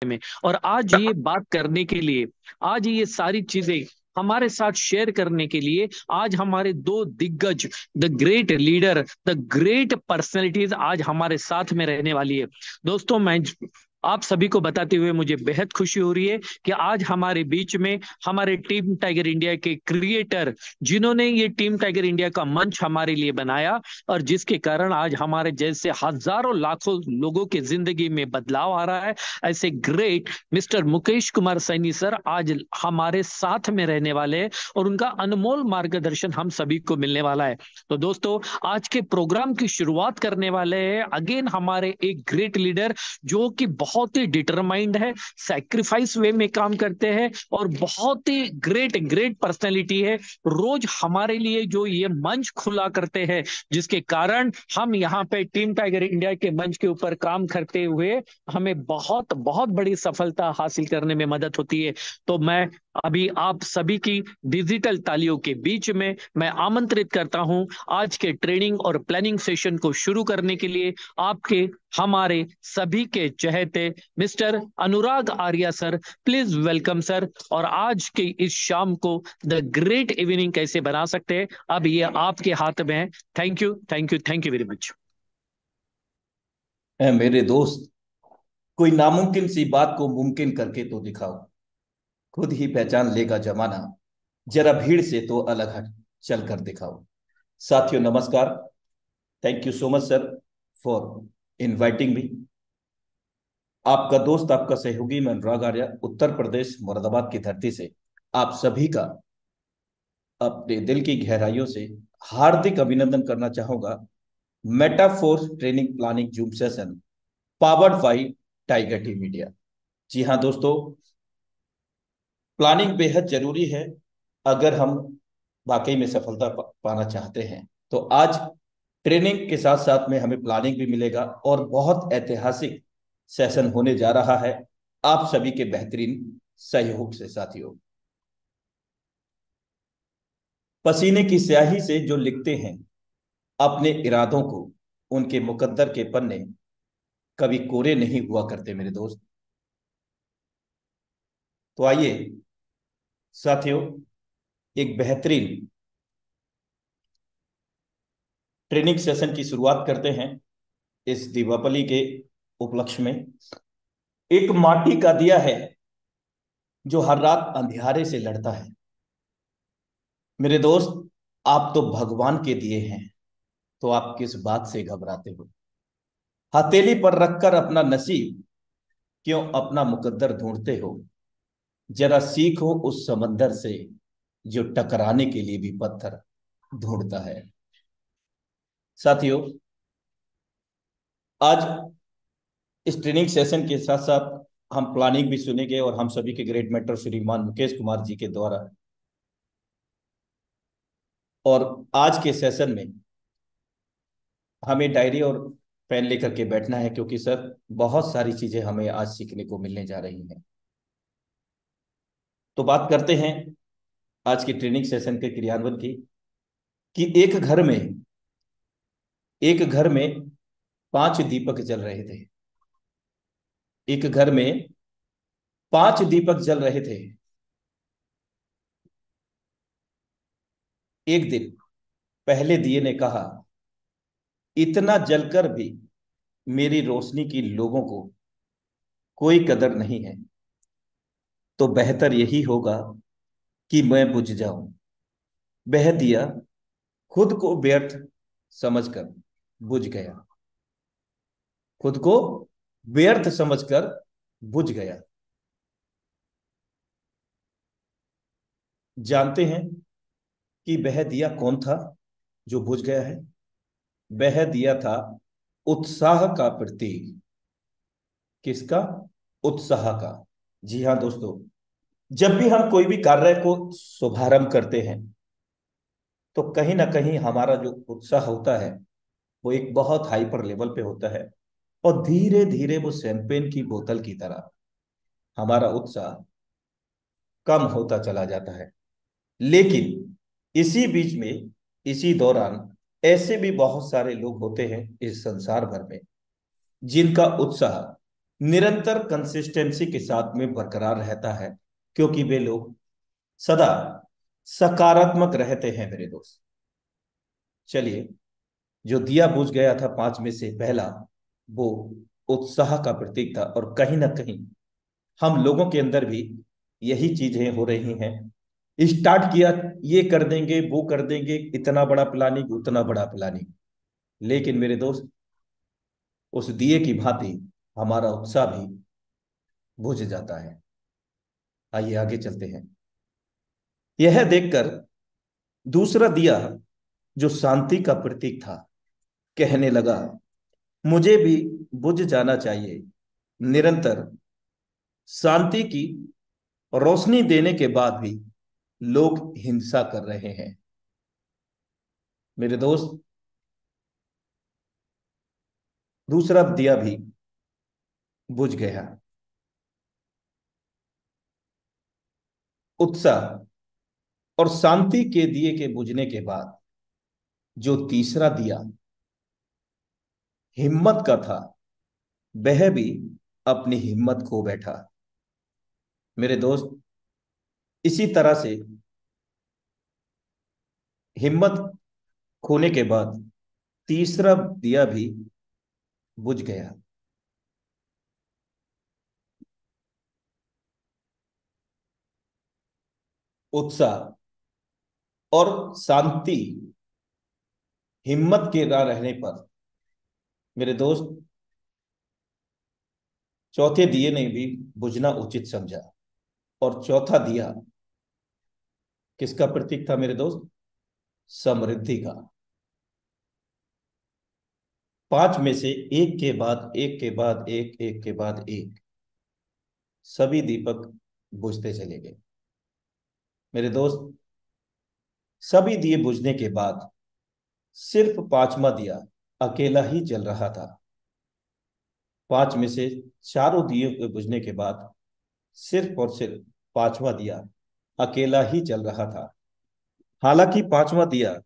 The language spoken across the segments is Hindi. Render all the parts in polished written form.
में। और आज ये बात करने के लिए, आज ये सारी चीजें हमारे साथ शेयर करने के लिए, आज हमारे दो दिग्गज, the great leader, the great personalities आज हमारे साथ में रहने वाली है। दोस्तों, मैं आप सभी को बताते हुए मुझे बेहद खुशी हो रही है कि आज हमारे बीच में हमारे टीम टाइगर इंडिया के क्रिएटर, जिन्होंने ये टीम टाइगर इंडिया का मंच हमारे लिए बनाया और जिसके कारण आज हमारे जैसे हजारों लाखों लोगों की जिंदगी में बदलाव आ रहा है, ऐसे great mister Mukesh Kumar Saini sir आज हमारे साथ में रहने वाले हैं और उनका अनमोल मार्गदर्शन हम सभी को मिलने वाला है। तो दोस्तों, आज के प्रोग्राम की शुरुआत करने वाले हैं अगेन हमारे एक ग्रेट लीडर, जो कि बहुत ही डिटरमाइंड है, सैक्रिफाइस वे में काम करते हैं और बहुत ही ग्रेट ग्रेट पर्सनैलिटी है। रोज हमारे लिए जो ये मंच खुला करते हैं, जिसके कारण हम यहाँ पे टीम टाइगर इंडिया के मंच के ऊपर काम करते हुए हमें बहुत बहुत बड़ी सफलता हासिल करने में मदद होती है। तो मैं अभी आप सभी की डिजिटल तालियों के बीच में मैं आमंत्रित करता हूं आज के ट्रेनिंग और प्लानिंग सेशन को शुरू करने के लिए आपके, हमारे सभी के चहेते mister Anurag Arya sir. Please welcome sir. और आज के इस शाम को द ग्रेट इवनिंग कैसे बना सकते हैं, अब ये आपके हाथ में है। Thank you, thank you, thank you very much. मेरे दोस्त, कोई नामुमकिन सी बात को मुमकिन करके तो दिखाओ। खुद ही पहचान लेगा जमाना। जरा भीड़ से तो अलग हट चल कर दिखाओ। साथियों, नमस्कार। Thank you so much sir for inviting me. आपका दोस्त, आपका सहयोगी, मैं अनुराग आर्या, उत्तर प्रदेश मुरादाबाद की धरती से आप सभी का अपने दिल की गहराइयों से हार्दिक अभिनंदन करना चाहूंगा। Metaforce training planning Zoom session powered by Tiger team media. जी हाँ दोस्तों, प्लानिंग बेहद जरूरी है अगर हम वाकई में सफलता पाना चाहते हैं। तो आज ट्रेनिंग के साथ साथ में हमें प्लानिंग भी मिलेगा और बहुत ऐतिहासिक सेशन होने जा रहा है आप सभी के बेहतरीन सहयोग से। साथियों, पसीने की स्याही से जो लिखते हैं अपने इरादों को, उनके मुकद्दर के पन्ने कभी कोरे नहीं हुआ करते मेरे दोस्त। तो आइए साथियों, एक बेहतरीन ट्रेनिंग सेशन की शुरुआत करते हैं इस दीपावली के उपलक्ष्य में। एक माटी का दिया है जो हर रात अंधियारे से लड़ता है। मेरे दोस्त, आप तो भगवान के दिए हैं, तो आप किस बात से घबराते हो? हथेली पर रखकर अपना नसीब क्यों अपना मुकद्दर ढूंढते हो? जरा सीखो उस समंदर से जो टकराने के लिए भी पत्थर ढूंढता है। साथियों, आज इस ट्रेनिंग सेशन के साथ साथ हम प्लानिंग भी सुनेंगे और हम सभी के ग्रेट मेंटर श्रीमान मुकेश कुमार जी के द्वारा। और आज के सेशन में हमें डायरी और पेन लेकर के बैठना है, क्योंकि सर बहुत सारी चीजें हमें आज सीखने को मिलने जा रही हैं। तो बात करते हैं आज की ट्रेनिंग सेशन के क्रियान्वयन की। कि एक घर में 5 दीपक जल रहे थे। एक घर में 5 दीपक जल रहे थे। एक दिन पहले दिए ने कहा, इतना जलकर भी मेरी रोशनी की लोगों को कोई कदर नहीं है, तो बेहतर यही होगा कि मैं बुझ जाऊं। वह दिया खुद को व्यर्थ समझकर बुझ गया। खुद को व्यर्थ समझकर बुझ गया। जानते हैं कि वह दिया कौन था जो बुझ गया है? वह दिया था उत्साह का प्रतीक। किसका? उत्साह का। जी हाँ दोस्तों, जब भी हम कोई भी कार्य को शुभारंभ करते हैं, तो कहीं ना कहीं हमारा जो उत्साह होता है वो एक बहुत हाइपर लेवल पे होता है। और धीरे धीरे वो शैंपेन की बोतल की तरह हमारा उत्साह कम होता चला जाता है। लेकिन इसी बीच में, इसी दौरान ऐसे भी बहुत सारे लोग होते हैं इस संसार भर में जिनका उत्साह निरंतर कंसिस्टेंसी के साथ में बरकरार रहता है, क्योंकि वे लोग सदा सकारात्मक रहते हैं मेरे दोस्त। चलिए, जो दिया बुझ गया था पांच में से पहला, वो उत्साह का प्रतीक था, और कहीं ना कहीं हम लोगों के अंदर भी यही चीजें हो रही हैं। स्टार्ट किया, ये कर देंगे वो कर देंगे, इतना बड़ा प्लानिंग उतना बड़ा प्लानिंग, लेकिन मेरे दोस्त उस दिए की भांति हमारा उत्साह भी बुझ जाता है। आइए आगे चलते हैं। यह देखकर दूसरा दिया, जो शांति का प्रतीक था, कहने लगा, मुझे भी बुझ जाना चाहिए। निरंतर शांति की रोशनी देने के बाद भी लोग हिंसा कर रहे हैं मेरे दोस्त। दूसरा दिया भी बुझ गया। उत्साह और शांति के दिए के बुझने के बाद जो तीसरा दिया हिम्मत का था, वह भी अपनी हिम्मत खो बैठा मेरे दोस्त। इसी तरह से हिम्मत खोने के बाद तीसरा दिया भी बुझ गया। उत्साह और शांति हिम्मत के ना रहने पर मेरे दोस्त चौथे दिए ने भी बुझना उचित समझा। और चौथा दिया किसका प्रतीक था मेरे दोस्त? समृद्धि का। पांच में से एक के बाद एक के बाद एक, एक के बाद एक, सभी दीपक बुझते चले गए मेरे दोस्त। सभी दिए बुझने के बाद सिर्फ पांचवा दिया अकेला ही जल रहा था। पांच में से चारों दिए के बुझने के बाद सिर्फ और सिर्फ पांचवा दिया अकेला ही जल रहा था। हालांकि पांचवा दिया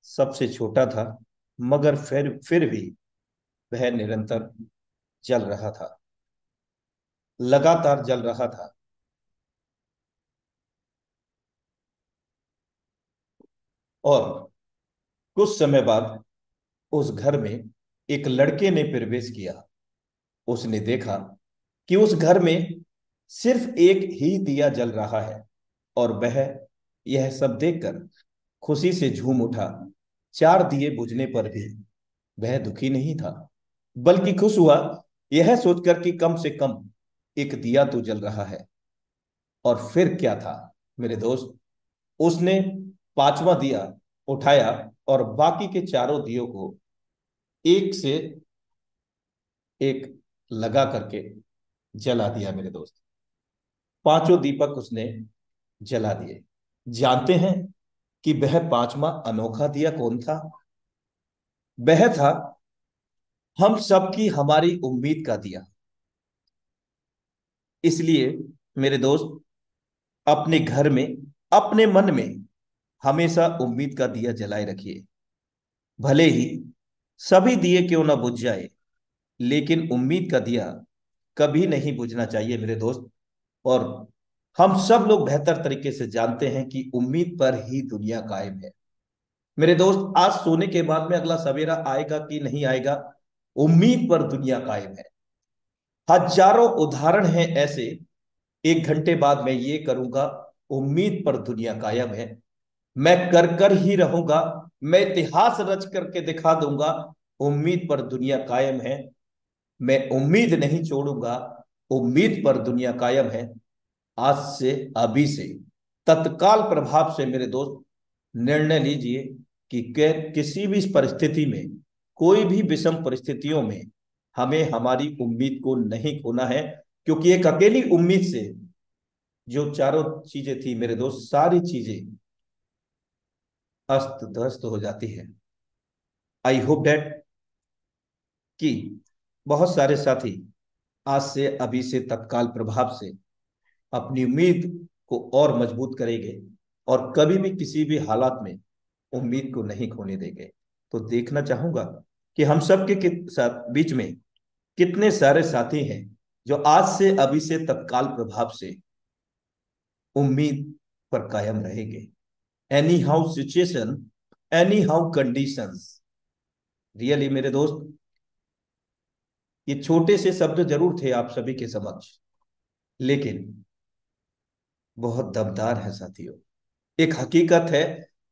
सबसे छोटा था, मगर फिर भी वह निरंतर जल रहा था, लगातार जल रहा था। और कुछ समय बाद उस घर में एक लड़के ने प्रवेश किया। उसने देखा कि उस घर में सिर्फ एक ही दिया जल रहा है, और वह यह सब देखकर खुशी से झूम उठा। चार दिए बुझने पर भी वह दुखी नहीं था, बल्कि खुश हुआ, यह सोचकर कि कम से कम एक दिया तो जल रहा है। और फिर क्या था मेरे दोस्त? उसने पांचवा दिया उठाया और बाकी के चारों दियों को एक से एक लगा करके जला दिया मेरे दोस्त। पांचों दीपक उसने जला दिए। जानते हैं कि वह पांचवा अनोखा दिया कौन था? वह था हम सबकी हमारी उम्मीद का दिया। इसलिए मेरे दोस्त, अपने घर में, अपने मन में हमेशा उम्मीद का दिया जलाए रखिए। भले ही सभी दिए क्यों ना बुझ जाए, लेकिन उम्मीद का दिया कभी नहीं बुझना चाहिए मेरे दोस्त। और हम सब लोग बेहतर तरीके से जानते हैं कि उम्मीद पर ही दुनिया कायम है मेरे दोस्त। आज सोने के बाद में अगला सवेरा आएगा कि नहीं आएगा, उम्मीद पर दुनिया कायम है। हजारों उदाहरण हैं ऐसे। एक घंटे बाद मैं ये करूंगा, उम्मीद पर दुनिया कायम है। मैं कर कर ही रहूंगा, मैं इतिहास रच करके दिखा दूंगा, उम्मीद पर दुनिया कायम है। मैं उम्मीद नहीं छोड़ूंगा, उम्मीद पर दुनिया कायम है। आज से, अभी से, तत्काल प्रभाव से मेरे दोस्त निर्णय लीजिए कि किसी भी परिस्थिति में, कोई भी विषम परिस्थितियों में हमें हमारी उम्मीद को नहीं खोना है। क्योंकि एक अकेली उम्मीद से जो चारों चीजें थी मेरे दोस्त, सारी चीजें अस्त ध्वस्त हो जाती है। आई होप दैट कि बहुत सारे साथी आज से, अभी से, तत्काल प्रभाव से अपनी उम्मीद को और मजबूत करेंगे, और कभी भी किसी भी हालात में उम्मीद को नहीं खोने देंगे। तो देखना चाहूंगा कि हम सब के साथ बीच में कितने सारे साथी हैं जो आज से अभी से तत्काल प्रभाव से उम्मीद पर कायम रहेंगे। Any how situation, any how conditions. Really मेरे दोस्त, ये छोटे से शब्द जरूर थे आप सभी के समक्ष, लेकिन बहुत दमदार है साथियों। एक हकीकत है,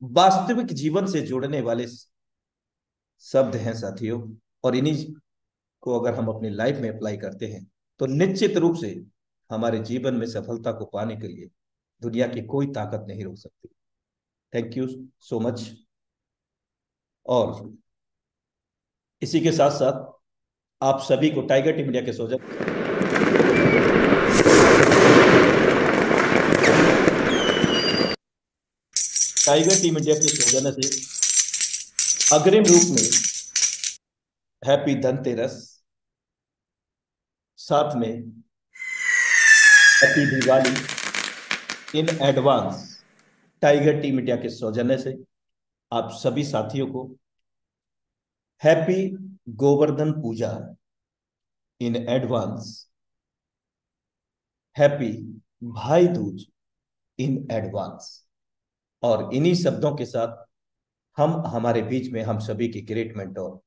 वास्तविक जीवन से जुड़ने वाले शब्द हैं साथियों। और इन्हीं को अगर हम अपनी लाइफ में अप्लाई करते हैं तो निश्चित रूप से हमारे जीवन में सफलता को पाने के लिए दुनिया की कोई ताकत नहीं रोक सकती। Thank you so much. और इसी के साथ साथ आप सभी को टाइगर टीम इंडिया के सौजन्य टाइगर टीम इंडिया के सौजन्य से अग्रिम रूप में हैप्पी धनतेरस, साथ में happy Diwali in advance tiger team India के सौजन्य से आप सभी साथियों को happy Govardhan Puja in advance, happy Bhai Dooj in advance. और इन्हीं शब्दों के साथ हम हमारे बीच में हम सभी के ग्रेट मेंटोर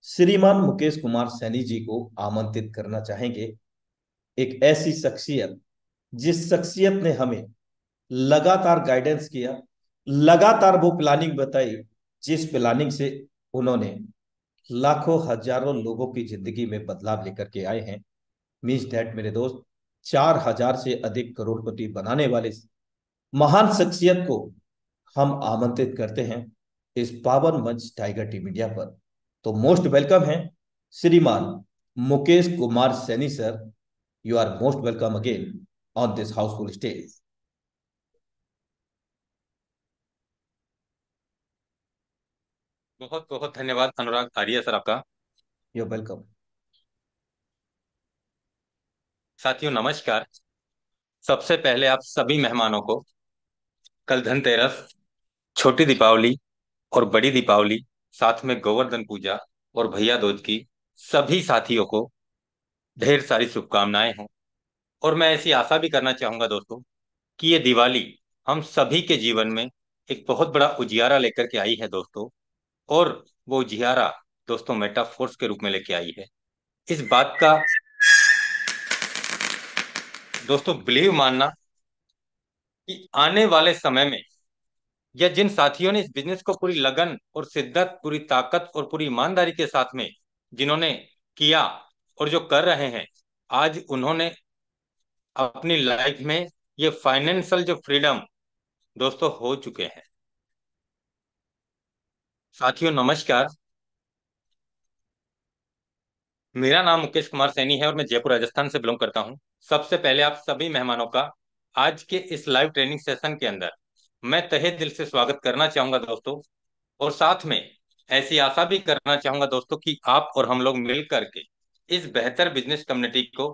श्रीमान मुकेश कुमार सैनी जी को आमंत्रित करना चाहेंगे। एक ऐसी शख्सियत जिस शख्सियत ने हमें लगातार गाइडेंस किया, लगातार वो प्लानिंग बताई, जिस प्लानिंग से उन्होंने लाखों हजारों लोगों की जिंदगी में बदलाव लेकर के आए हैं। मीन्स डैट मेरे दोस्त, 4,000 से अधिक करोड़पति बनाने वाले महान शख्सियत को हम आमंत्रित करते हैं इस पावन मंच टाइगर टीम इंडिया पर। तो मोस्ट वेलकम है श्रीमान Mukesh Kumar Saini sir. You are most welcome again on this houseful stage. बहुत बहुत धन्यवाद अनुराग आर्य सर आपका। You welcome. साथियों नमस्कार। सबसे पहले आप सभी मेहमानों को कल धनतेरस, छोटी दीपावली और बड़ी दीपावली, साथ में गोवर्धन पूजा और भैया दूज की सभी साथियों को ढेर सारी शुभकामनाएं हों। और मैं ऐसी आशा भी करना चाहूंगा दोस्तों कि ये दिवाली हम सभी के जीवन में एक बहुत बड़ा उजियारा लेकर के आई है दोस्तों। और वो उजियारा दोस्तों मेटाफोर्स के रूप में लेके आई है। इस बात का दोस्तों बिलीव मानना कि आने वाले समय में या जिन साथियों ने इस बिजनेस को पूरी लगन और शिद्दत, पूरी ताकत और पूरी ईमानदारी के साथ में जिन्होंने किया और जो कर रहे हैं, आज उन्होंने अपनी लाइफ में ये फाइनेंशियल जो फ्रीडम दोस्तों हो चुके हैं। साथियों नमस्कार। मेरा नाम मुकेश कुमार सैनी है और मैं जयपुर राजस्थान से बिलोंग करता हूं। सबसे पहले आप सभी मेहमानों का आज के इस लाइव ट्रेनिंग सेशन के अंदर मैं तहे दिल से स्वागत करना चाहूंगा दोस्तों। और साथ में ऐसी आशा भी करना चाहूंगा दोस्तों कि आप और हम लोग मिल करके इस बेहतर बिजनेस कम्युनिटी को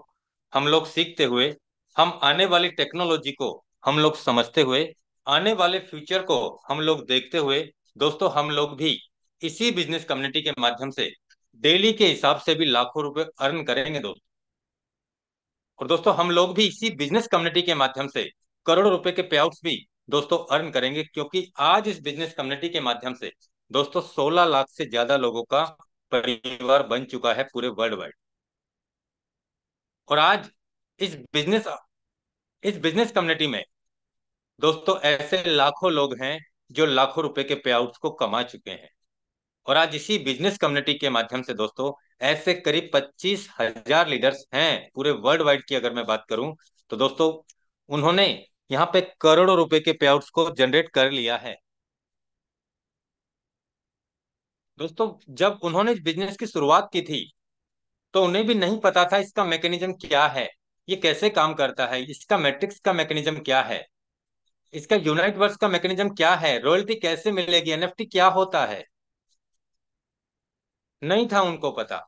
हम लोग सीखते हुए, हम आने वाली टेक्नोलॉजी को हम लोग समझते हुए, आने वाले फ्यूचर को हम लोग देखते हुए दोस्तों, हम लोग भी इसी बिजनेस कम्युनिटी के माध्यम से डेली के हिसाब से भी लाखों रुपए अर्न करेंगे दोस्तों। और दोस्तों हम लोग भी इसी बिजनेस कम्युनिटी के माध्यम से करोड़ों रुपए के पे आउट्स भी दोस्तों अर्न करेंगे, क्योंकि आज इस बिजनेस कम्युनिटी के माध्यम से दोस्तों 16 लाख से ज्यादा लोगों का परिवार बन चुका है पूरे वर्ल्ड वाइड। और आज इस बिजनेस इस बिजनेस कम्युनिटी में दोस्तों ऐसे लाखों लोग हैं जो लाखों रुपए के पे आउट्स को कमा चुके हैं। और आज इसी बिजनेस कम्युनिटी के माध्यम से दोस्तों ऐसे करीब 25,000 लीडर्स हैं पूरे वर्ल्ड वाइड की अगर मैं बात करूं तो दोस्तों उन्होंने यहाँ पे करोड़ों रुपए के पे आउट्स को जनरेट कर लिया है। दोस्तों जब उन्होंने बिजनेस की शुरुआत की थी तो उन्हें भी नहीं पता था इसका मैकेनिज्म क्या है, ये कैसे काम करता है, इसका मैट्रिक्स का मैकेनिज्म क्या है, इसका यूनाइट वर्स का मैकेनिज्म क्या है, रॉयल्टी कैसे मिलेगी, एनएफटी क्या होता है, नहीं था उनको पता।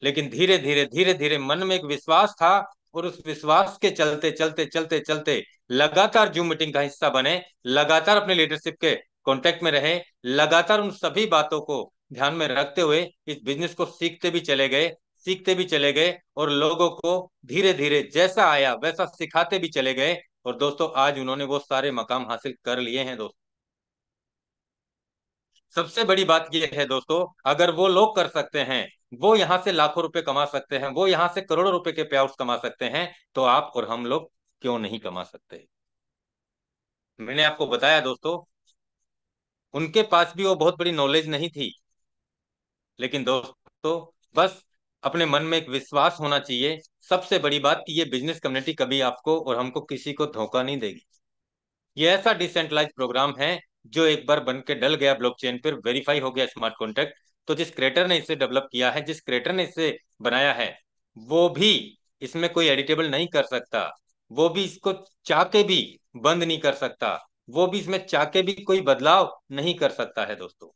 लेकिन धीरे धीरे धीरे धीरे मन में एक विश्वास था और उस विश्वास के चलते चलते चलते चलते लगातार जूम मीटिंग का हिस्सा बने, लगातार अपने लीडरशिप के कांटेक्ट में रहे, लगातार उन सभी बातों को ध्यान में रखते हुए इस बिजनेस को सीखते भी चले गए, सीखते भी चले गए और लोगों को धीरे धीरे जैसा आया वैसा सिखाते भी चले गए। और दोस्तों आज उन्होंने वो सारे मकाम हासिल कर लिए हैं दोस्तों। सबसे बड़ी बात यह है दोस्तों, अगर वो लोग कर सकते हैं, वो यहाँ से लाखों रुपए कमा सकते हैं, वो यहाँ से करोड़ों रुपए के पे आउट्स कमा सकते हैं, तो आप और हम लोग क्यों नहीं कमा सकते। मैंने आपको बताया दोस्तों, उनके पास भी वो बहुत बड़ी नॉलेज नहीं थी, लेकिन दोस्तों बस अपने मन में एक विश्वास होना चाहिए। सबसे बड़ी बात कि ये बिजनेस कम्युनिटी कभी आपको और हमको किसी को धोखा नहीं देगी। ये ऐसा डिसेंट्रलाइज प्रोग्राम है जो एक बार बन के डल गया ब्लॉकचेन पर, वेरीफाई हो गया स्मार्ट कॉन्ट्रैक्ट, तो जिस क्रिएटर ने इसे डेवलप किया है, जिस क्रिएटर ने इसे बनाया है, वो भी इसमें कोई एडिटेबल नहीं कर सकता, वो भी इसको चाह के भी बंद नहीं कर सकता, वो भी इसमें चाह के भी कोई बदलाव नहीं कर सकता है दोस्तों।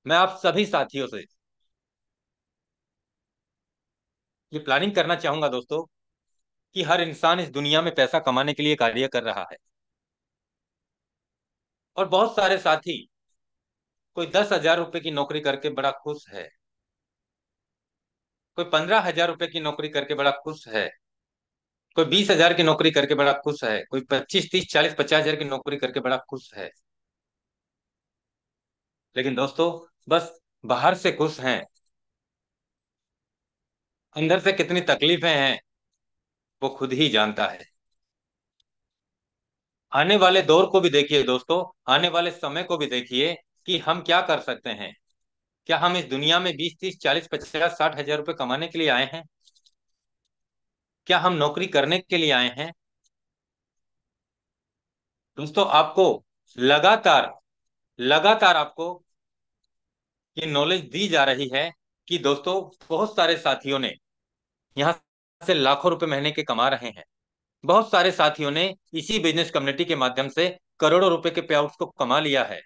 मैं आप सभी साथियों से ये प्लानिंग करना चाहूंगा दोस्तों कि हर इंसान इस दुनिया में पैसा कमाने के लिए कार्य कर रहा है, और बहुत सारे साथी, कोई 10,000 रुपए की नौकरी करके बड़ा खुश है, कोई 15,000 रुपए की नौकरी करके बड़ा खुश है, कोई 20,000 की नौकरी करके बड़ा खुश है, कोई 25, 30, 40, 50,000 की नौकरी करके बड़ा खुश है। लेकिन दोस्तों बस बाहर से खुश हैं, अंदर से कितनी तकलीफें हैं वो खुद ही जानता है। आने वाले दौर को भी देखिए दोस्तों, आने वाले समय को भी देखिए कि हम क्या कर सकते हैं। क्या हम इस दुनिया में 20, 30, 40, 50, 60 हजार रुपए कमाने के लिए आए हैं? क्या हम नौकरी करने के लिए आए हैं? दोस्तों आपको लगातार लगातार आपको ये नॉलेज दी जा रही है कि दोस्तों बहुत सारे साथियों ने यहाँ से लाखों रुपए महीने के कमा रहे हैं। बहुत सारे साथियों ने इसी बिजनेस कम्युनिटी के माध्यम से करोड़ों रुपए के पे आउट्स को कमा लिया है।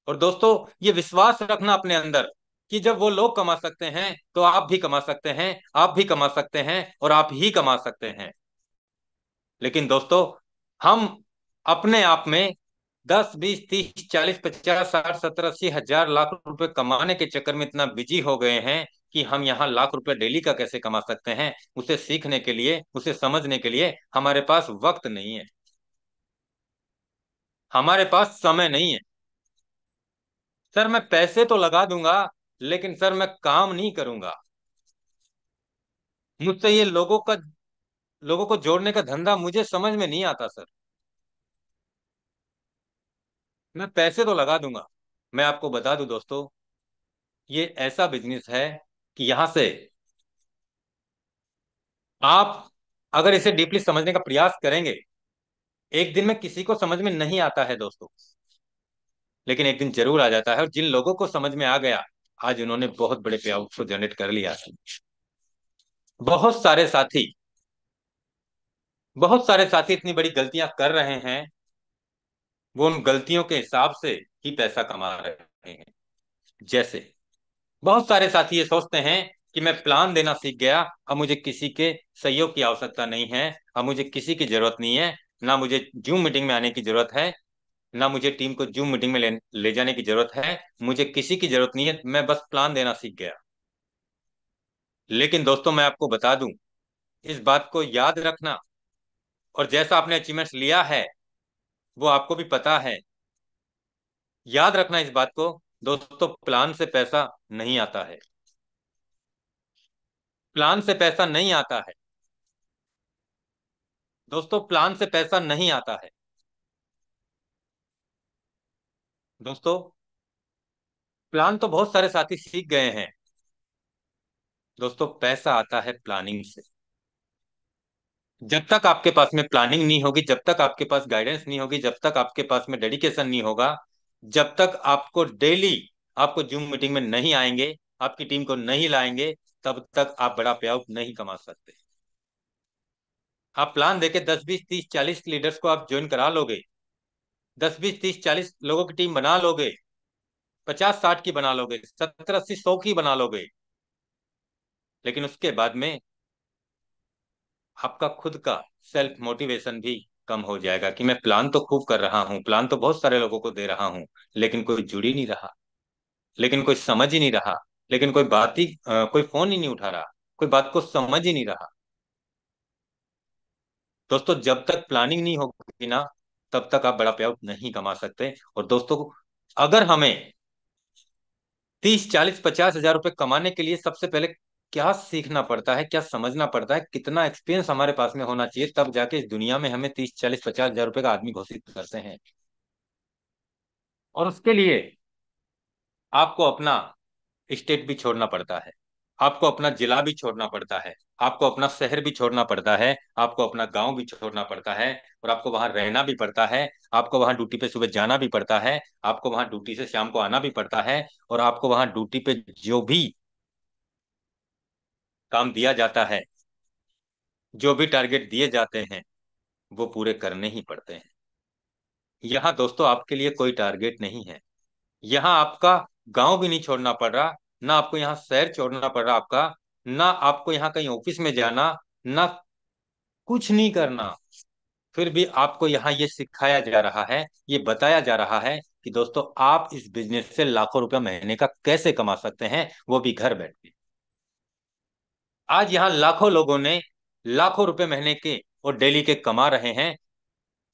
और दोस्तों ये विश्वास रखना अपने अंदर कि जब वो लोग कमा सकते हैं तो आप भी कमा सकते हैं, आप भी कमा सकते हैं और आप ही कमा सकते हैं। लेकिन दोस्तों हम अपने आप में 10, 20, 30, 40, 50, 60, 70, 80 हजार लाख रुपए कमाने के चक्कर में इतना बिजी हो गए हैं कि हम यहाँ लाख रुपए डेली का कैसे कमा सकते हैं, उसे सीखने के लिए, उसे समझने के लिए हमारे पास वक्त नहीं है, हमारे पास समय नहीं है। सर मैं पैसे तो लगा दूंगा, लेकिन सर मैं काम नहीं करूंगा। मुझसे ये लोगों को जोड़ने का धंधा मुझे समझ में नहीं आता सर। मैं पैसे तो लगा दूंगा। मैं आपको बता दूं दोस्तों, ये ऐसा बिजनेस है कि यहां से आप अगर इसे डीपली समझने का प्रयास करेंगे, एक दिन में किसी को समझ में नहीं आता है दोस्तों, लेकिन एक दिन जरूर आ जाता है। और जिन लोगों को समझ में आ गया, आज उन्होंने बहुत बड़े पे आउट को जनरेट कर लिया है। बहुत सारे साथी बहुत सारे साथी इतनी बड़ी गलतियां कर रहे हैं, वो उन गलतियों के हिसाब से ही पैसा कमा रहे हैं। जैसे बहुत सारे साथी ये सोचते हैं कि मैं प्लान देना सीख गया, अब मुझे किसी के सहयोग की आवश्यकता नहीं है, अब मुझे किसी की जरूरत नहीं है, ना मुझे जूम मीटिंग में आने की जरूरत है, ना मुझे टीम को जूम मीटिंग में ले जाने की जरूरत है, मुझे किसी की जरूरत नहीं है, मैं बस प्लान देना सीख गया। लेकिन दोस्तों मैं आपको बता दूं, इस बात को याद रखना, और जैसा आपने अचीवमेंट्स लिया है वो आपको भी पता है, याद रखना इस बात को दोस्तों, प्लान से पैसा नहीं आता है, प्लान से पैसा नहीं आता है दोस्तों, प्लान से पैसा नहीं आता है दोस्तों। प्लान तो बहुत सारे साथी सीख गए हैं दोस्तों, पैसा आता है प्लानिंग से। जब तक आपके पास में प्लानिंग नहीं होगी, जब तक आपके पास गाइडेंस नहीं होगी, जब तक आपके पास में डेडिकेशन नहीं होगा, जब तक आपको डेली आपको जूम मीटिंग में नहीं आएंगे, आपकी टीम को नहीं लाएंगे, तब तक आप बड़ा पे आउट नहीं कमा सकते। आप प्लान देके 10, 20, 30, 40 लीडर्स को आप ज्वाइन करा लोगे, 10, 20, 30, 40 लोगों की टीम बना लोगे, 50, 60 की बना लोगे, 70, 80, 100 की बना लोगे, लेकिन उसके बाद में आपका खुद का सेल्फ मोटिवेशन भी कम हो जाएगा कि मैं प्लान तो खूब कर रहा हूँ, प्लान तो बहुत सारे लोगों को दे रहा हूँ, लेकिन कोई जुड़ ही नहीं रहा, लेकिन कोई समझ ही नहीं रहा, लेकिन कोई फोन ही नहीं उठा रहा, कोई बात को समझ ही नहीं रहा। दोस्तों, जब तक प्लानिंग नहीं होगी ना, तब तक आप बड़ा पेआउट नहीं कमा सकते। और दोस्तों, अगर हमें 30, 40, 50 हजार रुपए कमाने के लिए सबसे पहले क्या सीखना पड़ता है, क्या समझना पड़ता है, कितना एक्सपीरियंस हमारे पास में होना चाहिए, तब जाके इस दुनिया में हमें 30, 40, 50 हजार रुपए का आदमी घोषित करते हैं। और उसके लिए आपको अपना स्टेट भी छोड़ना पड़ता है, आपको अपना जिला भी छोड़ना पड़ता है, आपको अपना शहर भी छोड़ना पड़ता है, आपको अपना गांव भी छोड़ना पड़ता है, और आपको वहां रहना भी पड़ता है, आपको वहां ड्यूटी पे सुबह जाना भी पड़ता है, आपको वहां ड्यूटी से शाम को आना भी पड़ता है, और आपको वहां ड्यूटी पे जो भी काम दिया जाता है, जो भी टारगेट दिए जाते हैं, वो पूरे करने ही पड़ते हैं। यहाँ दोस्तों आपके लिए कोई टारगेट नहीं है। यहाँ आपका गांव भी नहीं छोड़ना पड़ रहा, ना आपको यहाँ शहर छोड़ना पड़ रहा आपका, ना आपको यहाँ कहीं ऑफिस में जाना, ना कुछ नहीं करना। फिर भी आपको यहाँ ये सिखाया जा रहा है, ये बताया जा रहा है कि दोस्तों आप इस बिजनेस से लाखों रुपया महीने का कैसे कमा सकते हैं, वो भी घर बैठ के। आज यहाँ लाखों लोगों ने लाखों रुपए महीने के और डेली के कमा रहे हैं।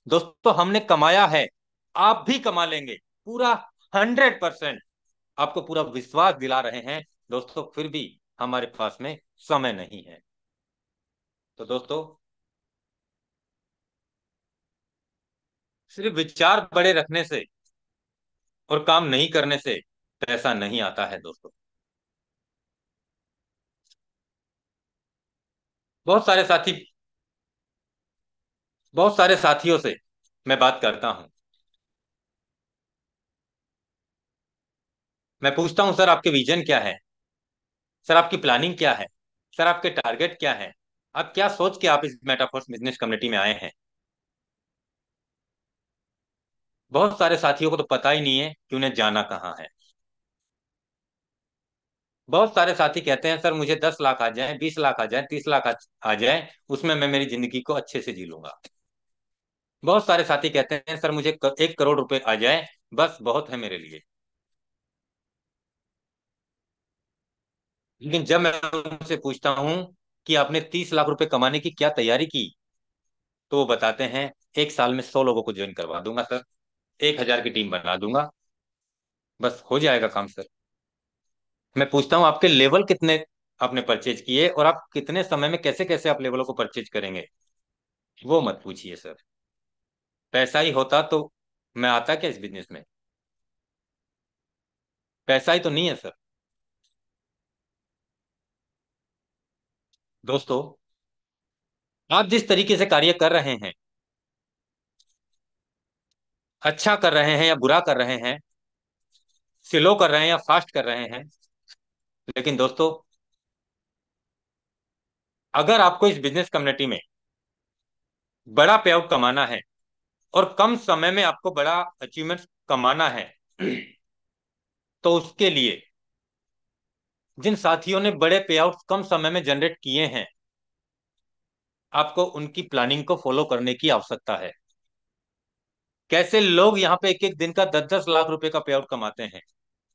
दोस्तों, हमने कमाया है, आप भी कमा लेंगे, पूरा 100%। आपको पूरा विश्वास दिला रहे हैं दोस्तों, फिर भी हमारे पास में समय नहीं है। तो दोस्तों, सिर्फ विचार बड़े रखने से और काम नहीं करने से पैसा नहीं आता है दोस्तों। बहुत सारे साथी, बहुत सारे साथियों से मैं बात करता हूं। मैं पूछता हूं, सर आपके विजन क्या है, सर आपकी प्लानिंग क्या है, सर आपके टारगेट क्या है, आप क्या सोच के आप इस मेटाफोर्स बिजनेस कम्युनिटी में आए हैं। बहुत सारे साथियों को तो पता ही नहीं है कि उन्हें जाना कहाँ है। बहुत सारे साथी कहते हैं सर मुझे 10 लाख आ जाए, 20 लाख आ जाए, 30 लाख आ जाए, उसमें मैं मेरी जिंदगी को अच्छे से जी लूंगा। बहुत सारे साथी कहते हैं सर मुझे 1 करोड़ रुपए आ जाए, बस बहुत है मेरे लिए। लेकिन जब मैं उनसे पूछता हूं कि आपने 30 लाख रुपए कमाने की क्या तैयारी की, तो वो बताते हैं 1 साल में 100 लोगों को ज्वाइन करवा दूंगा सर, 1,000 की टीम बना दूंगा, बस हो जाएगा काम सर। मैं पूछता हूँ आपके लेवल कितने आपने परचेज किए, और आप कितने समय में कैसे कैसे आप लेवलों को परचेज करेंगे, वो मत पूछिए सर। पैसा ही होता तो मैं आता क्या इस बिजनेस में। पैसा ही तो नहीं है सर। दोस्तों, आप जिस तरीके से कार्य कर रहे हैं, अच्छा कर रहे हैं या बुरा कर रहे हैं, स्लो कर रहे हैं या फास्ट कर रहे हैं, लेकिन दोस्तों अगर आपको इस बिजनेस कम्युनिटी में बड़ा पे आउट कमाना है और कम समय में आपको बड़ा अचीवमेंट कमाना है, तो उसके लिए जिन साथियों ने बड़े पे आउट कम समय में जनरेट किए हैं, आपको उनकी प्लानिंग को फॉलो करने की आवश्यकता है। कैसे लोग यहाँ पे एक एक दिन का 10-10 लाख रुपए का पे आउट कमाते हैं,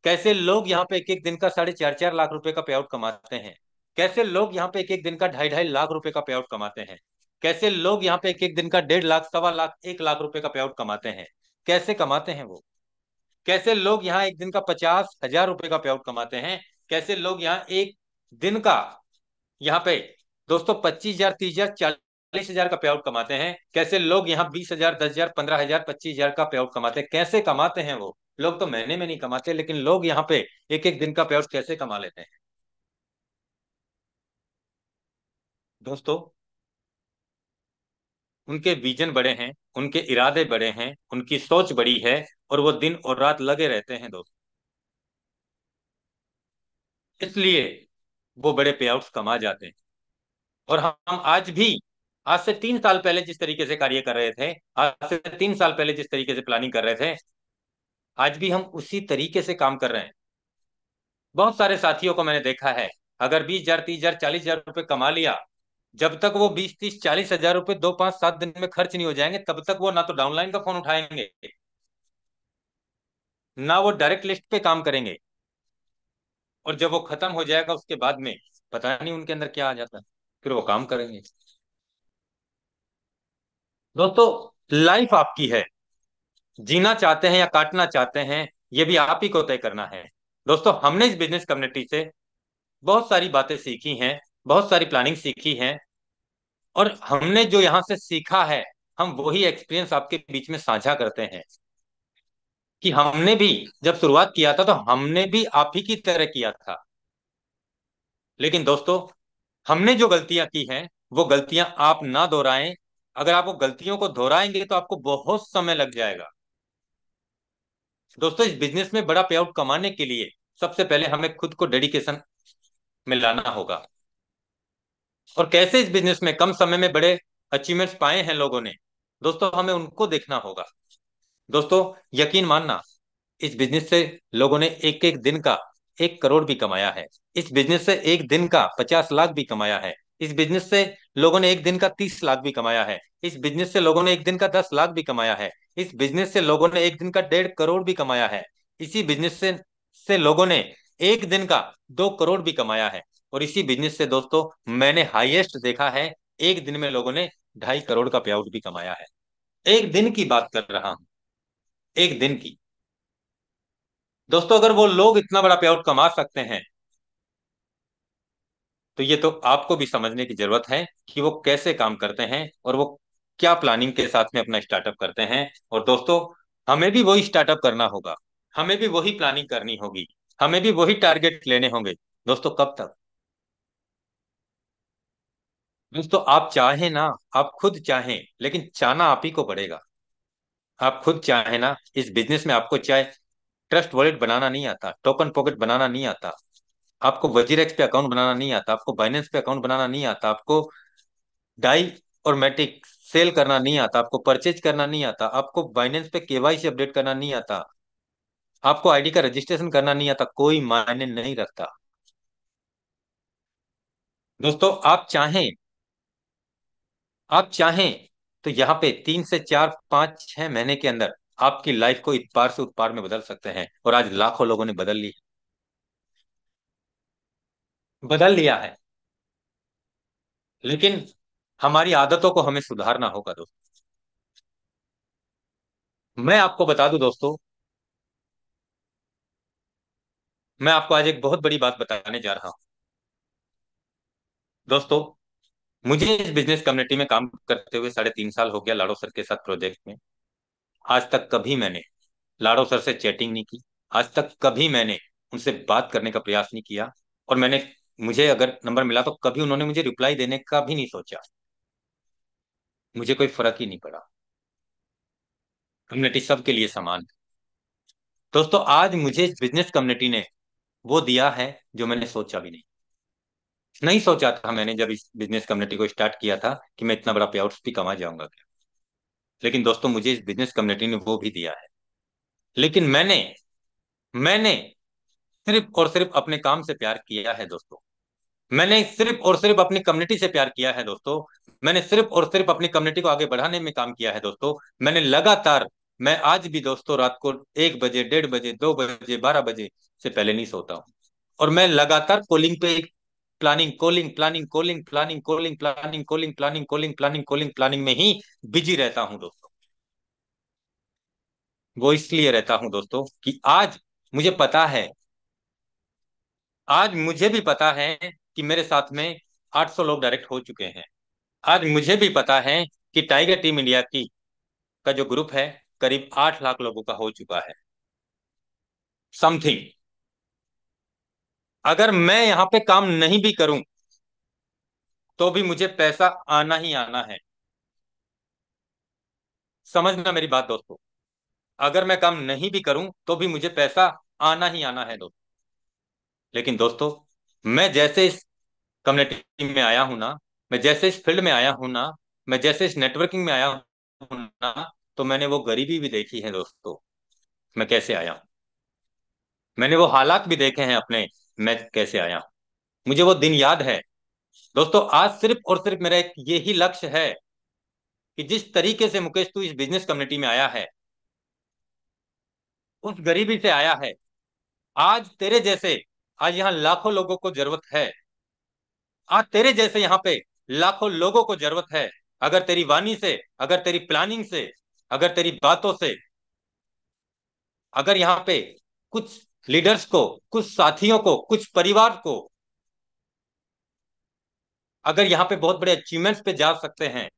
कैसे लोग यहाँ पे एक एक दिन का 4.5-4 लाख रुपए का पे आउट कमाते हैं, कैसे लोग यहाँ पे एक एक दिन का 2.5-2.5 लाख रुपए का पे आउट कमाते हैं, कैसे लोग यहाँ पे एक एक दिन का 1.5 लाख, 1.25 लाख, 1 लाख रुपए का पे आउट कमाते हैं। कैसे कमाते हैं वो, कैसे लोग यहाँ एक दिन का 50,000 रुपए का पे आउट कमाते हैं, कैसे लोग यहाँ एक दिन का यहाँ पे दोस्तों 25,000, 30,000, 40,000 का पे आउट कमाते हैं, कैसे लोग यहाँ 20,000, 10,000, 15,000, 25,000 का पे आउट कमाते हैं। कैसे कमाते हैं वो लोग, तो महीने में नहीं कमाते, लेकिन लोग यहाँ पे एक एक दिन का पे आउट कैसे कमा लेते हैं। दोस्तों, उनके विजन बड़े हैं, उनके इरादे बड़े हैं, उनकी सोच बड़ी है, और वो दिन और रात लगे रहते हैं दोस्त, इसलिए वो बड़े पे आउट कमा जाते हैं। और हम आज से 3 साल पहले जिस तरीके से कार्य कर रहे थे, आज से 3 साल पहले जिस तरीके से प्लानिंग कर रहे थे, आज भी हम उसी तरीके से काम कर रहे हैं। बहुत सारे साथियों को मैंने देखा है, अगर 20,000, 30,000, 40,000 रुपए कमा लिया, जब तक वो 20, 30, 40 हजार रुपए 2, 5, 7 दिन में खर्च नहीं हो जाएंगे, तब तक वो ना तो डाउनलाइन का फोन उठाएंगे, ना वो डायरेक्ट लिस्ट पे काम करेंगे। और जब वो खत्म हो जाएगा उसके बाद में पता नहीं उनके अंदर क्या आ जाता है, फिर वो काम करेंगे। दोस्तों लाइफ आपकी है, जीना चाहते हैं या काटना चाहते हैं ये भी आप ही को तय करना है। दोस्तों हमने इस बिजनेस कम्युनिटी से बहुत सारी बातें सीखी हैं, बहुत सारी प्लानिंग सीखी है, और हमने जो यहाँ से सीखा है हम वही एक्सपीरियंस आपके बीच में साझा करते हैं कि हमने भी जब शुरुआत किया था तो हमने भी आप ही की तरह किया था। लेकिन दोस्तों हमने जो गलतियां की हैं वो गलतियां आप ना दोहराएं। अगर आप वो गलतियों को दोहराएंगे तो आपको बहुत समय लग जाएगा। दोस्तों इस बिजनेस में बड़ा पे आउट कमाने के लिए सबसे पहले हमें खुद को डेडिकेशन में लाना होगा। और कैसे इस बिजनेस में कम समय में बड़े अचीवमेंट्स पाए हैं लोगों ने, दोस्तों हमें उनको देखना होगा। दोस्तों यकीन मानना, इस बिजनेस से लोगों ने एक एक दिन का 1 करोड़ भी कमाया है। इस बिजनेस से एक दिन का 50 लाख भी कमाया है। इस बिजनेस से लोगों ने एक दिन का 30 लाख भी कमाया है। इस बिजनेस से लोगों ने एक दिन का 10 लाख भी कमाया है। इस बिजनेस से लोगों ने एक दिन का 1.5 करोड़ भी कमाया है। इसी बिजनेस से लोगों ने एक दिन का 2 करोड़ भी कमाया है। और इसी बिजनेस से दोस्तों मैंने हाईएस्ट देखा है, एक दिन में लोगों ने 2.5 करोड़ का पे आउट भी कमाया है। एक दिन की बात कर रहा हूं, एक दिन की। दोस्तों अगर वो लोग इतना बड़ा पे आउट कमा सकते हैं तो ये तो आपको भी समझने की जरूरत है कि वो कैसे काम करते हैं और वो क्या प्लानिंग के साथ में अपना स्टार्टअप करते हैं। और दोस्तों हमें भी वही स्टार्टअप करना होगा, हमें भी वही प्लानिंग करनी होगी, हमें भी वही टारगेट लेने होंगे। दोस्तों कब तक? दोस्तों आप चाहें ना, आप खुद चाहें, लेकिन चाहना आप ही को पड़ेगा। आप खुद चाहें ना, इस बिजनेस में आपको चाहे ट्रस्ट वॉलेट बनाना नहीं आता, टोकन पॉकेट बनाना नहीं आता, आपको वजीरेक्स पे अकाउंट बनाना नहीं आता, आपको बाइनेंस पे अकाउंट बनाना नहीं आता, आपको डाई और मैटिक सेल करना नहीं आता, आपको परचेज करना नहीं आता, आपको बाइनेंस पे केवाईसी अपडेट करना नहीं आता, आपको आईडी का रजिस्ट्रेशन करना नहीं आता, कोई मायने नहीं रखता। दोस्तों आप चाहें तो यहाँ पे 3 से 4 5 6 महीने के अंदर आपकी लाइफ को इस पार से उस पार में बदल सकते हैं। और आज लाखों लोगों ने बदल लिया है। लेकिन हमारी आदतों को हमें सुधारना होगा दोस्तों। मैं आपको बता दूं दोस्तों, मैं आपको आज एक बहुत बड़ी बात बताने जा रहा हूं। दोस्तों मुझे इस बिजनेस कम्युनिटी में काम करते हुए 3.5 साल हो गया, लाडो सर के साथ प्रोजेक्ट में। आज तक कभी मैंने लाडो सर से चैटिंग नहीं की, आज तक कभी मैंने उनसे बात करने का प्रयास नहीं किया, और मुझे अगर नंबर मिला तो कभी उन्होंने मुझे रिप्लाई देने का भी नहीं सोचा। मुझे कोई फर्क ही नहीं पड़ा, कम्युनिटी सबके लिए समान है। दोस्तों आज मुझे इस बिजनेस कम्युनिटी ने वो दिया है जो मैंने सोचा भी नहीं। नहीं सोचा था मैंने जब इस बिजनेस कम्युनिटी को स्टार्ट किया था कि मैं इतना बड़ा पे आउट भी कमा जाऊंगा क्या। लेकिन दोस्तों मुझे इस बिजनेस कम्युनिटी ने वो भी दिया है। लेकिन मैंने सिर्फ और सिर्फ अपने काम से प्यार किया है दोस्तों। मैंने सिर्फ और सिर्फ अपनी कम्युनिटी से प्यार किया है दोस्तों। मैंने सिर्फ और सिर्फ अपनी कम्युनिटी को आगे बढ़ाने में काम किया है दोस्तों। मैंने लगातार, मैं आज भी दोस्तों रात को 1 बजे, 1:30 बजे, 2 बजे, 12 बजे से पहले नहीं सोता हूँ। और मैं लगातार कॉलिंग पे planning, calling, planning, calling, planning, calling, planning, calling, planning, calling, planning, calling, planning में ही बिजी रहता हूँ दोस्तों। वो इसलिए रहता हूं दोस्तों कि मुझे पता है आज मुझे भी पता है कि मेरे साथ में 800 लोग डायरेक्ट हो चुके हैं। आज मुझे भी पता है कि टाइगर टीम इंडिया की का जो ग्रुप है करीब 8 लाख लोगों का हो चुका है समथिंग। अगर मैं यहाँ पे काम नहीं भी करूं तो भी मुझे पैसा आना ही आना है। समझना मेरी बात दोस्तों, अगर मैं काम नहीं भी करूं तो भी मुझे पैसा आना ही आना है दोस्तों। लेकिन दोस्तों मैं जैसे इस कम्युनिटी में आया हूं ना, मैं जैसे इस फील्ड में आया हूं ना, मैं जैसे इस नेटवर्किंग में आया हूं ना, तो मैंने वो गरीबी भी देखी है दोस्तों। मैं कैसे आया हूं, मैंने वो हालात भी देखे हैं अपने, मैं कैसे आया हूं। मुझे वो दिन याद है दोस्तों। आज सिर्फ और सिर्फ मेरा एक यही लक्ष्य है कि जिस तरीके से मुकेश तू इस बिजनेस कम्युनिटी में आया है, उस गरीबी से आया है, आज तेरे जैसे आज यहाँ लाखों लोगों को जरूरत है। आज तेरे जैसे यहाँ पे लाखों लोगों को जरूरत है। अगर तेरी वाणी से, अगर तेरी प्लानिंग से, अगर तेरी बातों से, अगर यहाँ पे कुछ लीडर्स को, कुछ साथियों को, कुछ परिवार को अगर यहाँ पे बहुत बड़े अचीवमेंट्स पे जा सकते हैं,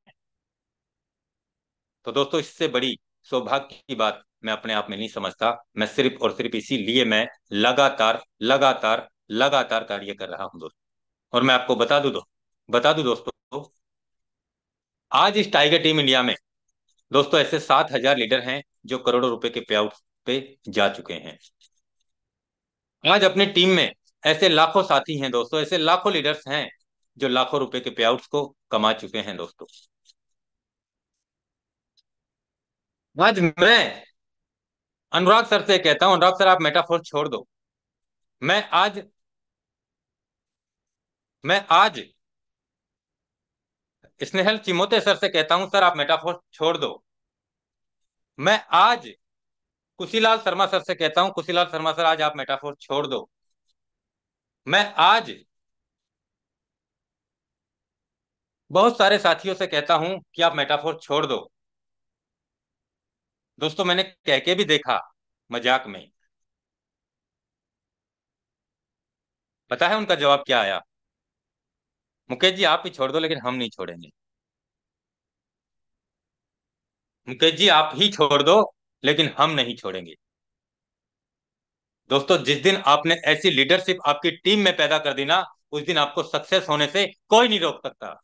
तो दोस्तों इससे बड़ी सौभाग्य की बात मैं अपने आप में नहीं समझता। मैं सिर्फ और सिर्फ इसीलिए मैं लगातार लगातार लगातार कार्य कर रहा हूं दोस्तों। और मैं आपको बता दूं दोस्तों, आज इस टाइगर टीम इंडिया में दोस्तों ऐसे 7,000 लीडर हैं जो करोड़ों रुपए के पे आउट पे जा चुके हैं। आज अपनी टीम में ऐसे लाखों साथी हैं दोस्तों, ऐसे लाखों लीडर्स हैं जो लाखों रुपए के पे आउट्स को कमा चुके हैं दोस्तों। आज मैं अनुराग सर से कहता हूं, अनुराग सर आप मेटाफोर छोड़ दो। मैं आज मैं आज स्नेहल चिमोते सर से कहता हूं, सर आप मेटाफोर छोड़ दो। मैं आज कुशीलाल शर्मा सर से कहता हूं, कुशीलाल शर्मा सर आज आप मेटाफोर छोड़ दो। मैं आज बहुत सारे साथियों से कहता हूं कि आप मेटाफोर छोड़ दो। दोस्तों मैंने कह के भी देखा मजाक में। पता है उनका जवाब क्या आया? मुकेश जी आप ही छोड़ दो लेकिन हम नहीं छोड़ेंगे। मुकेश जी आप ही छोड़ दो लेकिन हम नहीं छोड़ेंगे। दोस्तों जिस दिन आपने ऐसी लीडरशिप आपकी टीम में पैदा कर दी ना, उस दिन आपको सक्सेस होने से कोई नहीं रोक सकता।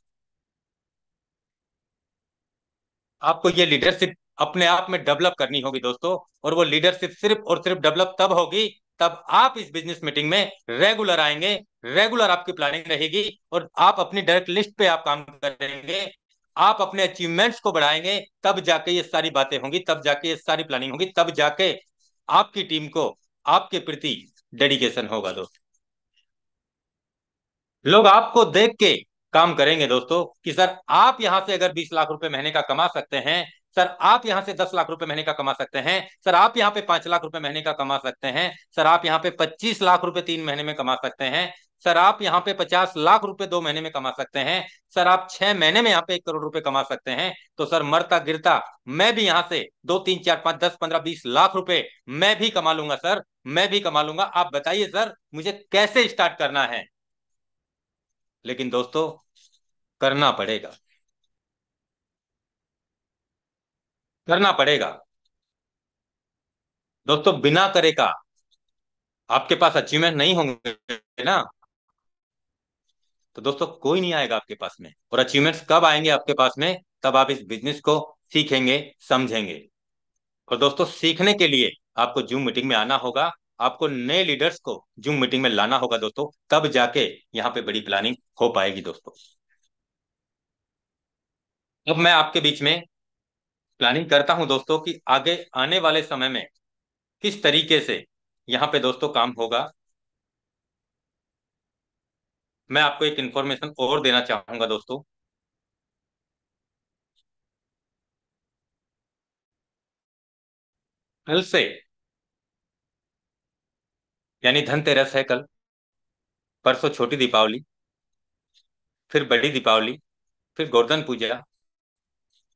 आपको ये लीडरशिप अपने आप में डेवलप करनी होगी दोस्तों। और वो लीडरशिप सिर्फ और सिर्फ डेवलप तब होगी तब आप इस बिजनेस मीटिंग में रेगुलर आएंगे, रेगुलर आपकी प्लानिंग रहेगी और आप अपनी डायरेक्ट लिस्ट पे आप काम करेंगे, आप अपने अचीवमेंट्स को बढ़ाएंगे। तब जाके ये सारी बातें होंगी, तब जाके ये सारी प्लानिंग होगी, तब जाके आपकी टीम को आपके प्रति डेडिकेशन होगा दोस्तों। लोग आपको देख के काम करेंगे दोस्तों कि सर आप यहां से अगर 20 लाख रुपए महीने का कमा सकते हैं, सर आप यहां से 10 लाख रुपए महीने का कमा सकते हैं, सर आप यहां पे 5 लाख रुपए महीने का कमा सकते हैं, सर आप यहां पे 25 लाख रुपए 3 महीने में कमा सकते हैं, सर आप यहाँ पे 50 लाख रुपए 2 महीने में कमा सकते हैं, सर आप 6 महीने में यहाँ पे 1 करोड़ रुपए कमा सकते हैं। तो सर मरता गिरता मैं भी यहाँ से 2 3 4 5 10 15 20 लाख रुपए मैं भी कमा लूंगा सर, मैं भी कमा लूंगा। आप बताइए सर मुझे कैसे स्टार्ट करना है? लेकिन दोस्तों करना पड़ेगा, करना पड़ेगा दोस्तों। बिना करे का आपके पास अचीवमेंट नहीं होंगे ना, तो दोस्तों कोई नहीं आएगा आपके पास में। और अचीवमेंट्स कब आएंगे आपके पास में? तब आप इस बिजनेस को सीखेंगे, समझेंगे। और दोस्तों सीखने के लिए आपको जूम मीटिंग में आना होगा, आपको नए लीडर्स को जूम मीटिंग में लाना होगा दोस्तों, तब जाके यहाँ पे बड़ी प्लानिंग हो पाएगी दोस्तों। अब मैं आपके बीच में प्लानिंग करता हूं दोस्तों कि आगे आने वाले समय में किस तरीके से यहाँ पे दोस्तों काम होगा। मैं आपको एक इंफॉर्मेशन और देना चाहूंगा दोस्तों। कल से यानी धनतेरस है कल, परसों छोटी दीपावली, फिर बड़ी दीपावली, फिर गोवर्धन पूजा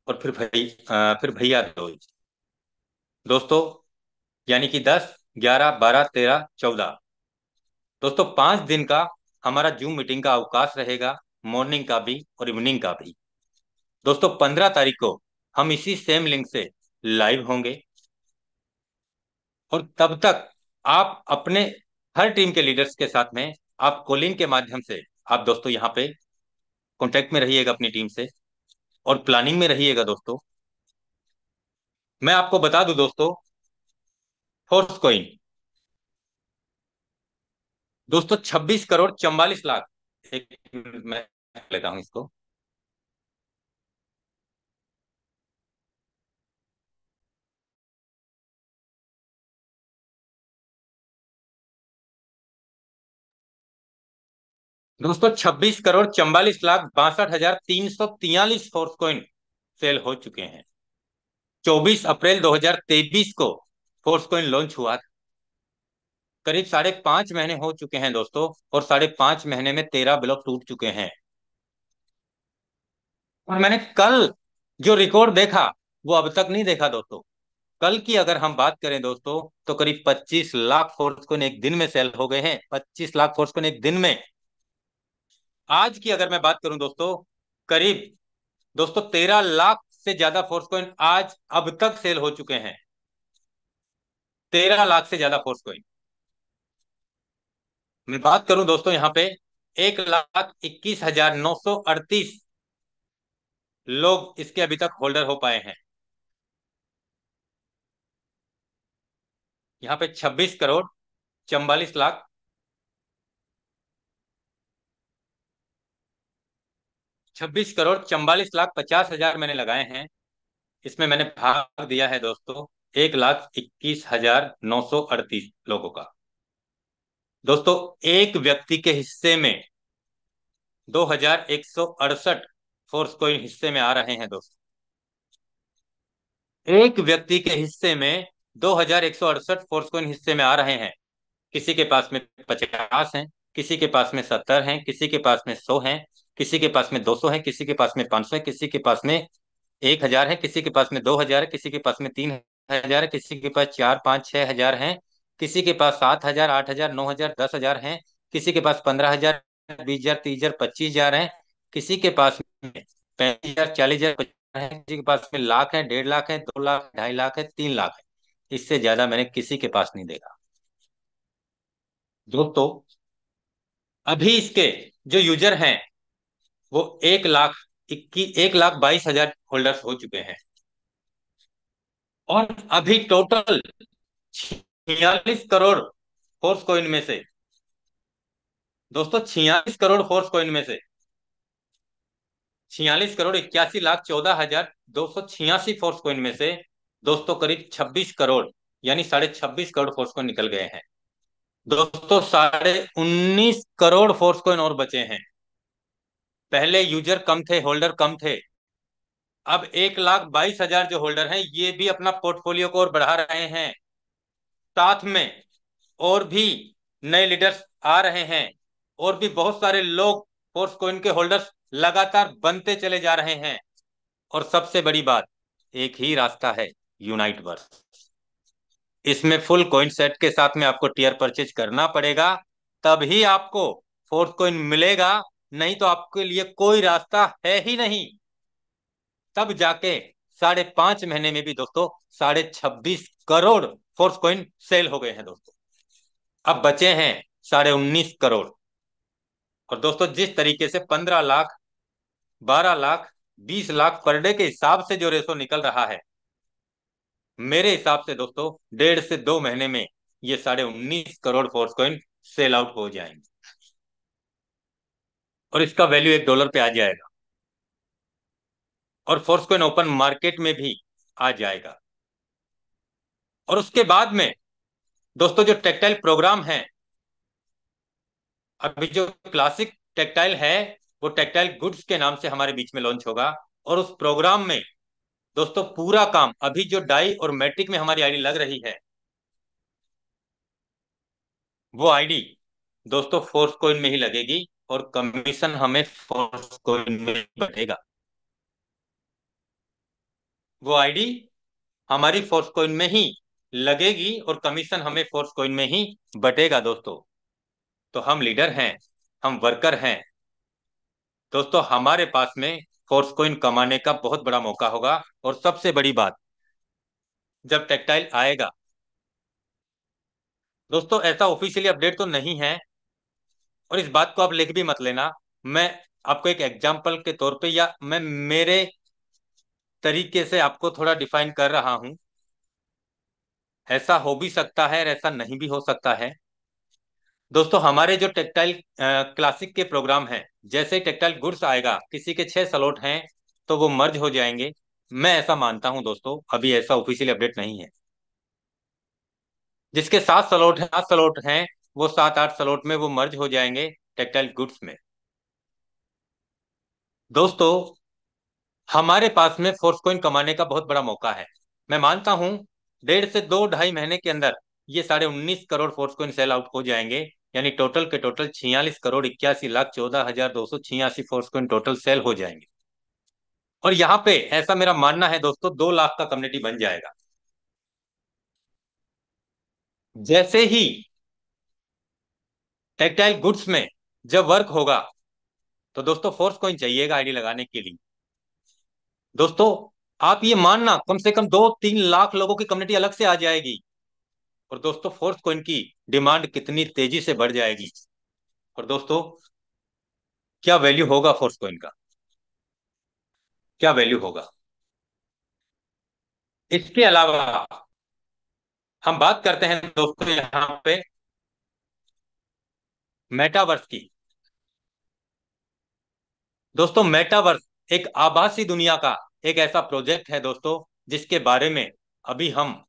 और फिर भैया दूज दोस्तों। यानी कि 10 11 12 13 14 दोस्तों 5 दिन का हमारा जूम मीटिंग का अवकाश रहेगा, मॉर्निंग का भी और इवनिंग का भी। दोस्तों 15 तारीख को हम इसी सेम लिंक से लाइव होंगे और तब तक आप अपने हर टीम के लीडर्स के साथ में आप कॉलिंग के माध्यम से आप दोस्तों यहाँ पे कांटेक्ट में रहिएगा अपनी टीम से और प्लानिंग में रहिएगा दोस्तों। मैं आपको बता दूं दोस्तों, फोर्स कॉइन दोस्तों 26 करोड़ 44 लाख, एक मिनट मैं लेता हूं इसको। दोस्तों 26 crore 44 lakh 62,343 force coin sale हो चुके हैं। 24 अप्रैल 2023 को फोर्स कॉइन लॉन्च हुआ था। करीब 5.5 महीने हो चुके हैं दोस्तों, और 5.5 महीने में 13 ब्लॉक टूट चुके हैं। और मैंने कल जो रिकॉर्ड देखा वो अब तक नहीं देखा दोस्तों। कल की अगर हम बात करें दोस्तों, तो करीब 25 लाख फोर्स कोइन एक दिन में सेल हो गए हैं, 25 लाख फोर्स कोइन एक दिन में। आज की अगर मैं बात करूं दोस्तों, करीब दोस्तों 13 लाख से ज्यादा फोर्स कोइन आज अब तक सेल हो चुके हैं। 13 लाख से ज्यादा फोर्स कोइन। मैं बात करूं दोस्तों यहाँ पे 1,21,938 लोग इसके अभी तक होल्डर हो पाए हैं। यहाँ पे 26 करोड़ 44 लाख 26 करोड़ 44 लाख 50 हजार मैंने लगाए हैं। इसमें मैंने भाग दिया है दोस्तों 1,21,938 लोगों का। दोस्तों एक व्यक्ति के हिस्से में 2,168 फोर्स कोइन हिस्से में आ रहे हैं दोस्तों। एक व्यक्ति के हिस्से में 2,168 फोर्स कोइन हिस्से में आ रहे हैं। किसी के पास में 50 हैं, किसी के पास में 70 हैं, किसी के पास में 100 हैं, किसी के पास में 200 हैं, किसी के पास में 500 है, किसी के पास में 1,000 है, किसी के पास में 2,000 है, किसी के पास में 3,000 है, किसी के पास 4, 5, 6 हजार है, किसी के पास 7,000, 8,000, 9,000, 10,000 है, किसी के पास 15,000, 20,000, 30,000, 25,000 है, किसी के पास में 35,000, 40,000, 50,000 है, किसी के पास में लाख है, 1.5 लाख है, 2 लाख, 2.5 लाख है, 3 लाख है। इससे ज्यादा मैंने किसी के पास नहीं देखा दोस्तों। अभी इसके जो यूजर हैं वो 1,22,000 होल्डर्स हो चुके हैं। और अभी टोटल 46 करोड़ फोर्स कोइन में से दोस्तों, 46 करोड़ फोर्स कोइन में से 46 करोड़ 81 लाख 14,286 फोर्स कोइन में से दोस्तों करीब 26 करोड़ यानी 26.5 करोड़ फोर्स कोइन निकल गए हैं दोस्तों। 19.5 करोड़ फोर्स कोइन और बचे हैं। पहले यूजर कम थे, होल्डर कम थे। अब 1,22,000 जो होल्डर हैं ये भी अपना पोर्टफोलियो को और बढ़ा रहे हैं। साथ में और भी नए लीडर्स आ रहे हैं, और भी बहुत सारे लोग फोर्स कोइन के होल्डर्स लगातार बनते चले जा रहे हैं। और सबसे बड़ी बात, एक ही रास्ता है, यूनाइट वर्स। इसमें फुल कॉइन सेट के साथ में आपको टीयर परचेज करना पड़ेगा, तभी आपको फोर्स कॉइन मिलेगा। नहीं तो आपके लिए कोई रास्ता है ही नहीं। तब जाके 5.5 महीने में भी दोस्तों 26.5 करोड़ फोर्स कॉइन सेल हो गए हैं दोस्तों। अब बचे हैं 19.5 करोड़। और दोस्तों जिस तरीके से 15 लाख 12 लाख 20 लाख पर डे के हिसाब से जो रेशो निकल रहा है, मेरे हिसाब से दोस्तों 1.5 से 2 महीने में ये 19.5 crore force coin sell out हो जाएंगे और इसका वैल्यू $1 पे आ जाएगा और फोर्स कॉइन ओपन मार्केट में भी आ जाएगा। और उसके बाद में दोस्तों जो टेक्टाइल प्रोग्राम है, अभी जो क्लासिक टेक्टाइल है वो टेक्टाइल गुड्स के नाम से हमारे बीच में लॉन्च होगा। और उस प्रोग्राम में दोस्तों पूरा काम, अभी जो डाई और मैट्रिक में हमारी आईडी लग रही है, वो आईडी दोस्तों फोर्स कॉइन में ही लगेगी और कमीशन हमें फोर्स कॉइन में ही बटेगा। वो आईडी हमारी फोर्स कॉइन में ही लगेगी और कमीशन हमें फोर्स कॉइन में ही बटेगा दोस्तों। तो हम लीडर हैं, हम वर्कर हैं दोस्तों, हमारे पास में फोर्स कॉइन कमाने का बहुत बड़ा मौका होगा। और सबसे बड़ी बात, जब टेक्टाइल आएगा दोस्तों, ऐसा ऑफिशियली अपडेट तो नहीं है और इस बात को आप लिख भी मत लेना। मैं आपको एक एग्जांपल के तौर पे या मैं मेरे तरीके से आपको थोड़ा डिफाइन कर रहा हूं। ऐसा हो भी सकता है और ऐसा नहीं भी हो सकता है दोस्तों। हमारे जो टेक्टाइल क्लासिक के प्रोग्राम हैं, जैसे ही टेक्टाइल गुड्स आएगा, किसी के 6 स्लॉट हैं तो वो मर्ज हो जाएंगे। मैं ऐसा मानता हूं दोस्तों, अभी ऐसा ऑफिशियल अपडेट नहीं है। जिसके 7 स्लॉट हैं वो 7-8 स्लॉट में वो मर्ज हो जाएंगे टेक्टाइल गुड्स में। दोस्तों हमारे पास में फोर्स कॉइन कमाने का बहुत बड़ा मौका है। मैं मानता हूं 1.5 से 2 ढाई महीने के अंदर ये 19.5 crore force coin sell out हो जाएंगे, यानी टोटल के total 46,81,14,286 force coin total sale हो जाएंगे। और यहाँ पे ऐसा मेरा मानना है दोस्तों, 2 लाख का कम्युनिटी बन जाएगा। जैसे ही टेक्सटाइल गुड्स में जब वर्क होगा तो दोस्तों फोर्स कॉइन चाहिएगा आईडी लगाने के लिए। दोस्तों आप ये मानना, कम से कम 2-3 लाख लोगों की कम्युनिटी अलग से आ जाएगी। और दोस्तों फोर्स कॉइन की डिमांड कितनी तेजी से बढ़ जाएगी। और दोस्तों क्या वैल्यू होगा फोर्स कॉइन का, क्या वैल्यू होगा। इसके अलावा हम बात करते हैं दोस्तों यहाँ पे मेटावर्स की। दोस्तों मेटावर्स एक आभासी दुनिया का एक ऐसा प्रोजेक्ट है दोस्तों, जिसके बारे में अभी हम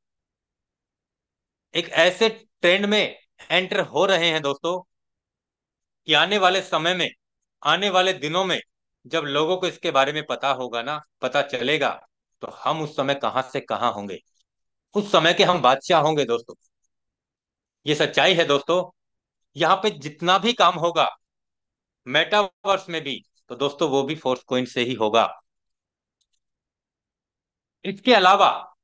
एक ऐसे ट्रेंड में एंटर हो रहे हैं दोस्तों कि आने वाले समय में, आने वाले दिनों में जब लोगों को इसके बारे में पता होगा ना, पता चलेगा, तो हम उस समय कहां से कहां होंगे, उस समय के हम बादशाह होंगे दोस्तों। ये सच्चाई है दोस्तों। यहाँ पे जितना भी काम होगा मेटावर्स में भी, तो दोस्तों वो भी फोर्स कॉइन से ही होगा। इसके अलावा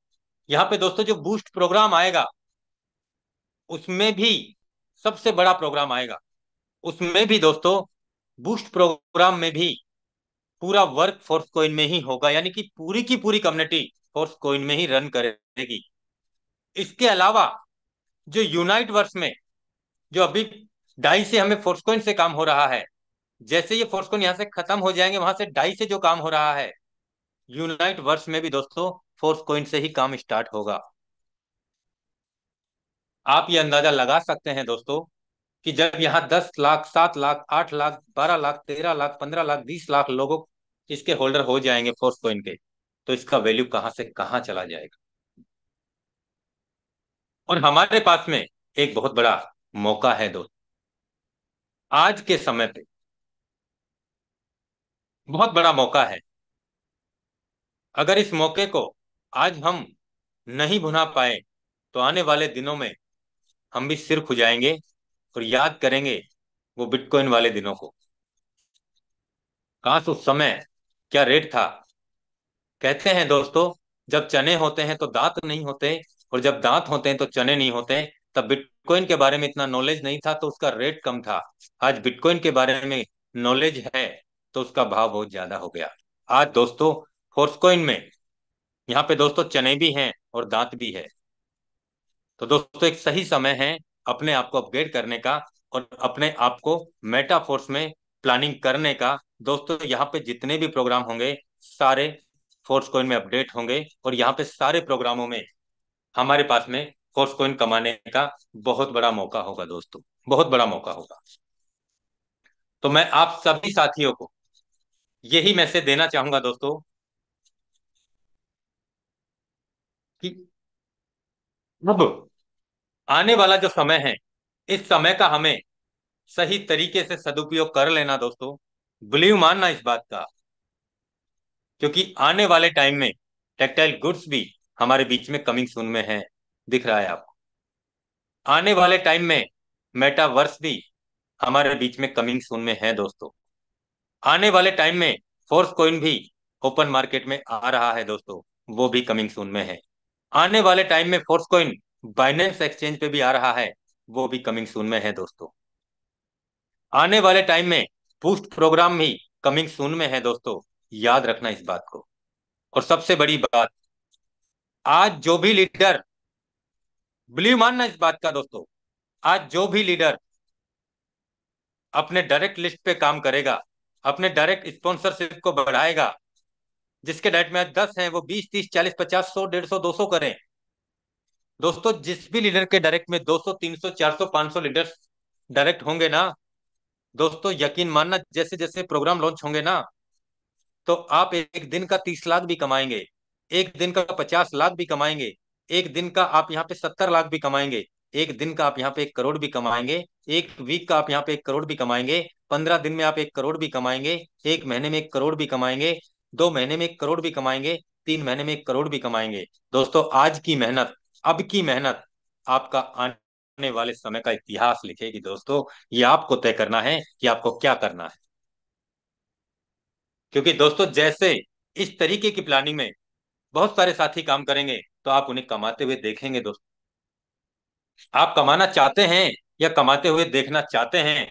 यहाँ पे दोस्तों जो बूस्ट प्रोग्राम आएगा, उसमें भी सबसे बड़ा प्रोग्राम आएगा। उसमें भी दोस्तों बूस्ट प्रोग्राम में भी पूरा वर्क फोर्स कॉइन में ही होगा, यानी कि पूरी की पूरी कम्युनिटी फोर्स कॉइन में ही रन करेगी। इसके अलावा जो यूनाइट वर्स में, जो अभी डाई से हमें फोर्स कॉइन से काम हो रहा है, जैसे ये फोर्स कॉइन यहाँ से खत्म हो जाएंगे, वहां से डाई से जो काम हो रहा है, यूनाइट वर्स में भी दोस्तों फोर्स कॉइन से ही काम स्टार्ट होगा। आप ये अंदाजा लगा सकते हैं दोस्तों कि जब यहाँ 10 लाख, 7 लाख, 8 लाख, 12 लाख, 13 लाख, 15 लाख, 20 लाख लोगों इसके होल्डर हो जाएंगे फोर्स कॉइन के, तो इसका वैल्यू कहां से कहां चला जाएगा। और हमारे पास में एक बहुत बड़ा मौका है दोस्त, आज के समय पे बहुत बड़ा मौका है। अगर इस मौके को आज हम नहीं भुना पाए, तो आने वाले दिनों में हम भी सिर खुजाएंगे और याद करेंगे वो बिटकॉइन वाले दिनों को। काश उस समय क्या रेट था। कहते हैं दोस्तों, जब चने होते हैं तो दांत नहीं होते, और जब दांत होते हैं तो चने नहीं होते। तब बिटकॉइन के बारे में इतना नॉलेज नहीं था तो उसका रेट कम था। आज बिटकॉइन के बारे में नॉलेज है तो उसका भाव बहुत ज्यादा हो गया। आज दोस्तों फोर्स कॉइन में यहाँ पे दोस्तों चने भी हैं और दांत भी है। तो दोस्तों एक सही समय है अपने आप को अपग्रेड करने का और अपने आप को मेटाफोर्स में प्लानिंग करने का। दोस्तों यहाँ पे जितने भी प्रोग्राम होंगे सारे फोर्स कॉइन में अपडेट होंगे, और यहाँ पे सारे प्रोग्रामों में हमारे पास में फोर्स कॉइन कमाने का बहुत बड़ा मौका होगा दोस्तों, बहुत बड़ा मौका होगा। तो मैं आप सभी साथियों को यही मैसेज देना चाहूंगा दोस्तों कि अब आने वाला जो समय है, इस समय का हमें सही तरीके से सदुपयोग कर लेना दोस्तों। बिलीव मानना इस बात का, क्योंकि आने वाले टाइम में टेक्सटाइल गुड्स भी हमारे बीच में कमिंग सून में है, दिख रहा है आपको। आने वाले टाइम में मेटावर्स भी हमारे बीच में कमिंग सून में है दोस्तों। आने वाले टाइम में फोर्स कॉइन भी ओपन मार्केट में आ रहा है दोस्तों, वो भी कमिंग सून में है। आने वाले टाइम में फोर्स कॉइन बाइनेंस एक्सचेंज पे भी आ रहा है, वो भी कमिंग सून में है दोस्तों। आने वाले टाइम में बूस्ट प्रोग्राम भी कमिंग सून में है दोस्तों, याद रखना इस बात को। और सबसे बड़ी बात, आज जो भी लीडर, बिलीव मानना इस बात का दोस्तों, आज जो भी लीडर अपने डायरेक्ट लिस्ट पे काम करेगा, अपने डायरेक्ट स्पॉन्सरशिप को बढ़ाएगा, जिसके डायरेक्ट में आज 10 हैं, वो 20, 30, 40, 50, 100, 150, 200 करें। दोस्तों जिस भी लीडर के डायरेक्ट में 200, 300, 400, 500 लीडर्स डायरेक्ट होंगे ना दोस्तों, यकीन मानना जैसे जैसे प्रोग्राम लॉन्च होंगे ना, तो आप एक दिन का 30 लाख भी कमाएंगे, एक दिन का 50 लाख भी कमाएंगे, एक दिन का आप यहाँ पे 70 लाख भी कमाएंगे, एक दिन का आप यहाँ पे 1 करोड़ भी कमाएंगे, एक वीक का आप यहाँ पे 1 करोड़ भी कमाएंगे, 15 दिन में आप 1 करोड़ भी कमाएंगे, एक महीने में 1 करोड़ भी कमाएंगे, 2 महीने में 1 करोड़ भी कमाएंगे, 3 महीने में 1 करोड़ भी कमाएंगे। दोस्तों आज की मेहनत, अब की मेहनत आपका आने वाले समय का इतिहास लिखेगी दोस्तों। ये आपको तय करना है कि आपको क्या करना है। क्योंकि दोस्तों जैसे इस तरीके की प्लानिंग में बहुत सारे साथी काम करेंगे तो आप उन्हें कमाते हुए देखेंगे दोस्तों। आप कमाना चाहते हैं या कमाते हुए देखना चाहते हैं,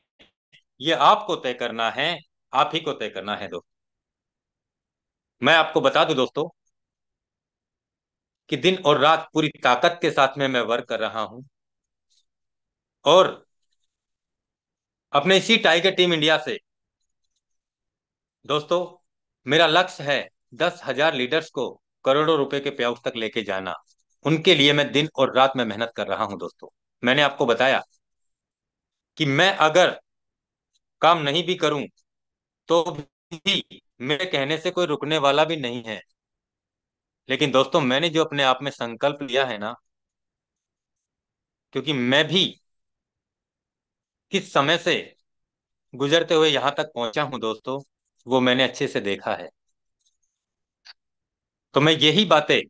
ये आपको तय करना है, आप ही को तय करना है दोस्तों। मैं आपको बता दूं दोस्तों कि दिन और रात पूरी ताकत के साथ में मैं वर्क कर रहा हूं और अपने इसी टाइगर टीम इंडिया से दोस्तों मेरा लक्ष्य है 10,000 लीडर्स को करोड़ों रुपए के पे आउट तक लेके जाना। उनके लिए मैं दिन और रात में मेहनत कर रहा हूं दोस्तों। मैंने आपको बताया कि मैं अगर काम नहीं भी करूं तो भी मेरे कहने से कोई रुकने वाला भी नहीं है। लेकिन दोस्तों मैंने जो अपने आप में संकल्प लिया है ना, क्योंकि मैं भी किस समय से गुजरते हुए यहां तक पहुंचा हूं दोस्तों, वो मैंने अच्छे से देखा है। तो मैं यही बातें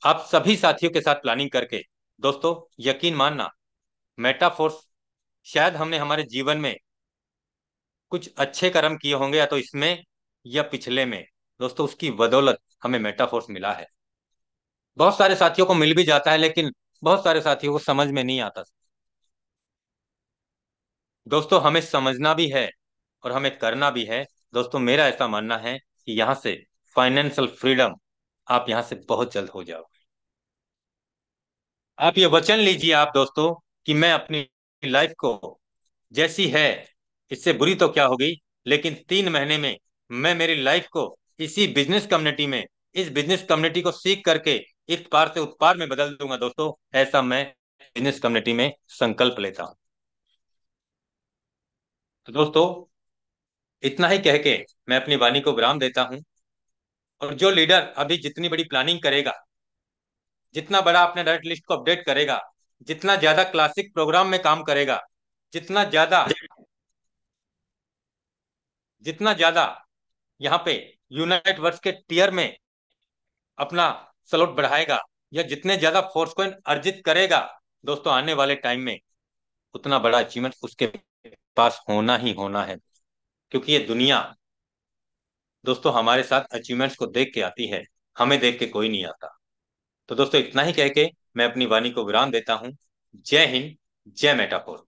आप सभी साथियों के साथ प्लानिंग करके दोस्तों, यकीन मानना, मेटाफोर्स शायद हमने हमारे जीवन में कुछ अच्छे कर्म किए होंगे या तो इसमें या पिछले में दोस्तों, उसकी बदौलत हमें मेटाफोर्स मिला है। बहुत सारे साथियों को मिल भी जाता है लेकिन बहुत सारे साथियों को समझ में नहीं आता। दोस्तों हमें समझना भी है और हमें करना भी है। दोस्तों मेरा ऐसा मानना है कि यहाँ से फाइनेंशियल फ्रीडम आप यहाँ से बहुत जल्द हो जाओ। आप ये वचन लीजिए आप दोस्तों कि मैं अपनी लाइफ को जैसी है, इससे बुरी तो क्या होगी, लेकिन 3 महीने में मैं मेरी लाइफ को इसी बिजनेस कम्युनिटी में, इस बिजनेस कम्युनिटी को सीख करके इस पार से उस पार में बदल दूंगा दोस्तों। ऐसा मैं बिजनेस कम्युनिटी में संकल्प लेता हूं। तो दोस्तों इतना ही कह के मैं अपनी वाणी को विराम देता हूं। और जो लीडर अभी जितनी बड़ी प्लानिंग करेगा, जितना बड़ा अपने डायरेक्ट लिस्ट को अपडेट करेगा, जितना ज्यादा क्लासिक प्रोग्राम में काम करेगा, जितना ज्यादा जितना ज्यादा यहाँ पे यूनाइट वर्स के टीयर में अपना स्लॉट बढ़ाएगा, या जितने ज्यादा फोर्स कॉइन अर्जित करेगा दोस्तों, आने वाले टाइम में उतना बड़ा अचीवमेंट उसके पास होना ही होना है। क्योंकि ये दुनिया दोस्तों हमारे साथ अचीवमेंट्स को देख के आती है, हमें देख के कोई नहीं आता। तो दोस्तों इतना ही कह के मैं अपनी वाणी को विराम देता हूं। जय हिंद, जय मेटाफोर।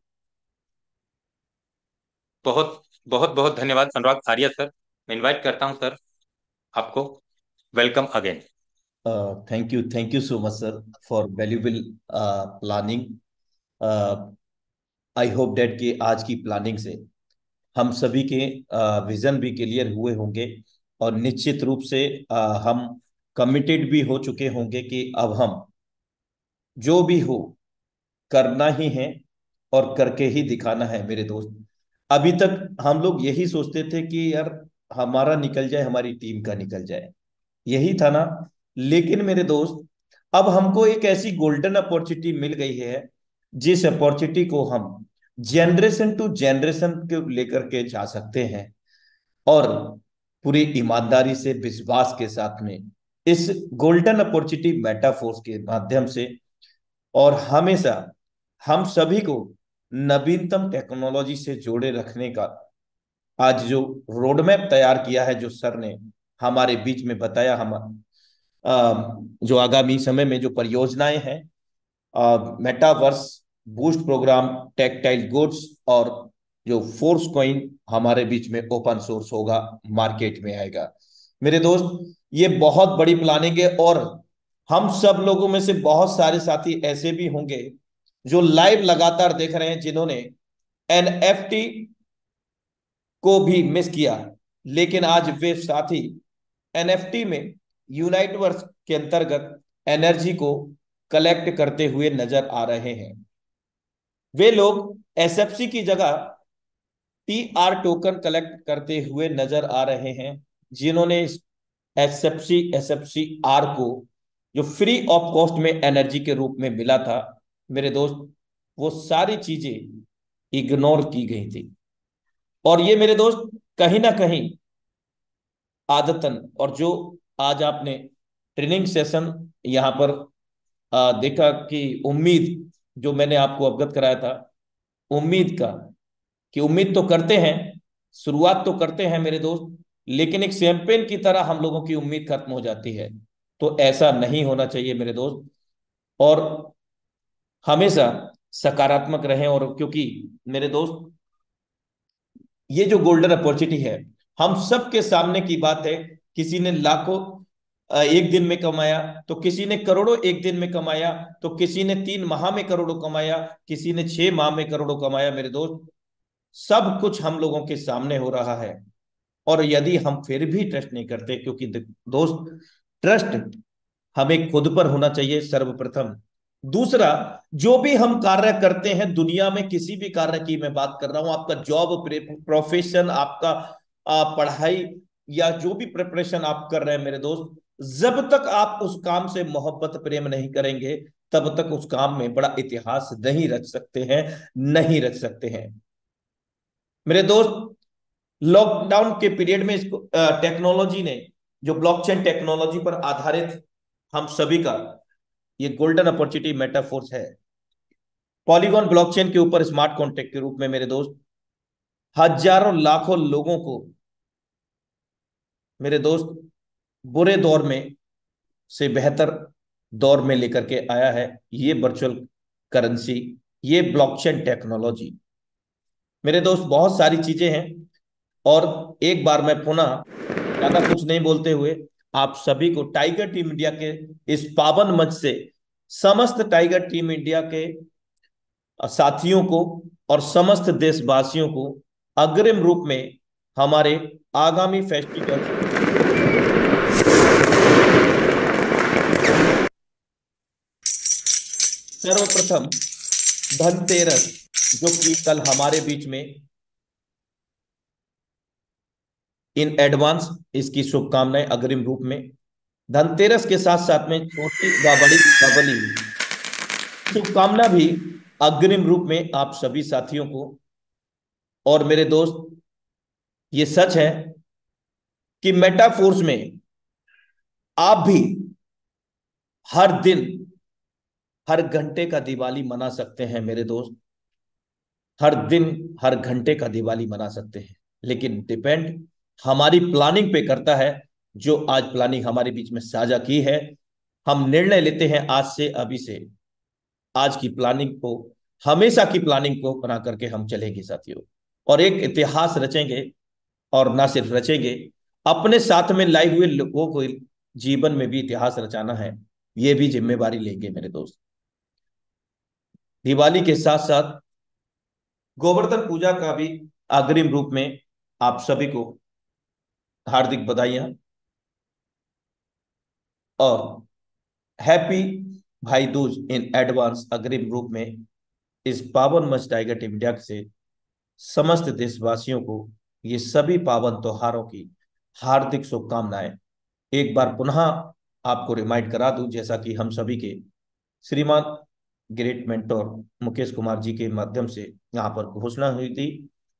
बहुत बहुत बहुत धन्यवाद अनुराग आर्य सर। मैं इनवाइट करता हूं सर आपको। Welcome again. Thank you so much sir for valuable planning. I hope that कि आज की प्लानिंग से हम सभी के विजन भी क्लियर हुए होंगे और निश्चित रूप से हम कमिटेड भी हो चुके होंगे कि अब हम जो भी हो करना ही है और करके ही दिखाना है मेरे दोस्त। अभी तक हम लोग यही सोचते थे कि यार हमारा निकल जाए, हमारी टीम का निकल जाए, यही था ना। लेकिन मेरे दोस्त अब हमको एक ऐसी गोल्डन अपॉर्चुनिटी मिल गई है जिस अपॉर्चुनिटी को हम जनरेशन टू जनरेशन को लेकर के जा सकते हैं और पूरी ईमानदारी से विश्वास के साथ में इस गोल्डन अपॉर्चुनिटी मेटाफोर्स के माध्यम से और हमेशा हम सभी को नवीनतम टेक्नोलॉजी से जोड़े रखने का आज जो रोडमैप तैयार किया है, जो सर ने हमारे बीच में बताया, हम जो आगामी समय में जो परियोजनाएं हैं, metaverse, boost program, textile goods और जो फोर्स कॉइन हमारे बीच में ओपन सोर्स होगा, मार्केट में आएगा। मेरे दोस्त ये बहुत बड़ी प्लानिंग है और हम सब लोगों में से बहुत सारे साथी ऐसे भी होंगे जो लाइव लगातार देख रहे हैं, जिन्होंने एनएफटी को भी मिस किया, लेकिन आज वे साथी एनएफटी में यूनाइटवर्स के अंतर्गत एनर्जी को कलेक्ट करते हुए नजर आ रहे हैं। वे लोग एसएफसी की जगह टीआर टोकन कलेक्ट करते हुए नजर आ रहे हैं, जिन्होंने एसएफसी आर को जो फ्री ऑफ कॉस्ट में एनर्जी के रूप में मिला था, मेरे दोस्त वो सारी चीजें इग्नोर की गई थी। और ये मेरे दोस्त कहीं ना कहीं आदतन, और जो आज आपने ट्रेनिंग सेशन यहाँ पर देखा कि उम्मीद जो मैंने आपको अवगत कराया था उम्मीद का, कि उम्मीद तो करते हैं, शुरुआत तो करते हैं मेरे दोस्त, लेकिन एक शैंपेन की तरह हम लोगों की उम्मीद खत्म हो जाती है। तो ऐसा नहीं होना चाहिए मेरे दोस्त। और हमेशा सकारात्मक रहें। और क्योंकि मेरे दोस्त ये जो गोल्डन अपॉर्चुनिटी है, हम सबके सामने की बात है। किसी ने लाखों एक दिन में कमाया, तो किसी ने करोड़ों एक दिन में कमाया, तो किसी ने 3 माह में करोड़ों कमाया, किसी ने 6 माह में करोड़ों कमाया मेरे दोस्त। सब कुछ हम लोगों के सामने हो रहा है। और यदि हम फिर भी ट्रस्ट नहीं करते, क्योंकि दोस्त, ट्रस्ट हमें खुद पर होना चाहिए सर्वप्रथम। दूसरा, जो भी हम कार्य करते हैं दुनिया में, किसी भी कार्य की मैं बात कर रहा हूं, आपका जॉब, प्रोफेशन, आपका पढ़ाई, या जो भी प्रिपरेशन आप कर रहे हैं मेरे दोस्त, जब तक आप उस काम से मोहब्बत प्रेम नहीं करेंगे, तब तक उस काम में बड़ा इतिहास नहीं रच सकते हैं, नहीं रच सकते हैं मेरे दोस्त। लॉकडाउन के पीरियड में इसको टेक्नोलॉजी ने, जो ब्लॉकचेन टेक्नोलॉजी पर आधारित हम सभी का ये गोल्डन अपॉर्चुनिटी मेटाफोर्स है। पॉलीगॉन ब्लॉकचेन के ऊपर स्मार्ट कॉन्ट्रैक्ट के रूप में मेरे दोस्त हजारों लाखों लोगों को मेरे दोस्त बुरे दौर में से बेहतर दौर में लेकर के आया है ये वर्चुअल करेंसी, ये ब्लॉकचेन टेक्नोलॉजी मेरे दोस्त। बहुत सारी चीजें हैं। और एक बार मैं पुनः ज्यादा कुछ नहीं बोलते हुए आप सभी को टाइगर टीम इंडिया के इस पावन मंच से, समस्त टाइगर टीम इंडिया के साथियों को और समस्त देशवासियों को अग्रिम रूप में हमारे आगामी फेस्टिवल, सर्वप्रथम धनतेरस, जो कि कल हमारे बीच में, इन एडवांस इसकी शुभकामनाएं अग्रिम रूप में। धनतेरस के साथ साथ में छोटी व बड़ी दीपावली शुभकामना भी अग्रिम रूप में आप सभी साथियों को। और मेरे दोस्त, ये सच है कि मेटाफोर्स में आप भी हर दिन, हर घंटे का दिवाली मना सकते हैं मेरे दोस्त। हर दिन, हर घंटे का दिवाली मना सकते हैं, लेकिन डिपेंड हमारी प्लानिंग पे करता है। जो आज प्लानिंग हमारे बीच में साझा की है, हम निर्णय लेते हैं आज से, अभी से, आज की प्लानिंग को, हमेशा की प्लानिंग को बना करके हम चलेंगे साथियों, और एक इतिहास रचेंगे। और ना सिर्फ रचेंगे, अपने साथ में लाए हुए लोगों को जीवन में भी इतिहास रचाना है, ये भी जिम्मेवारी लेंगे मेरे दोस्त। दिवाली के साथ साथ गोवर्धन पूजा का भी अग्रिम रूप में आप सभी को हार्दिक बधाइयां और happy Bhai Dooj in advance अग्रिम रूप में। इस पावन मंच टाइगर टीम इंडिया से समस्त देशवासियों को ये सभी पावन त्योहारों की हार्दिक शुभकामनाएं। एक बार पुनः आपको रिमाइंड करा दूं, जैसा कि हम सभी के श्रीमान ग्रेट मेंटोर मुकेश कुमार जी के माध्यम से यहाँ पर घोषणा हुई थी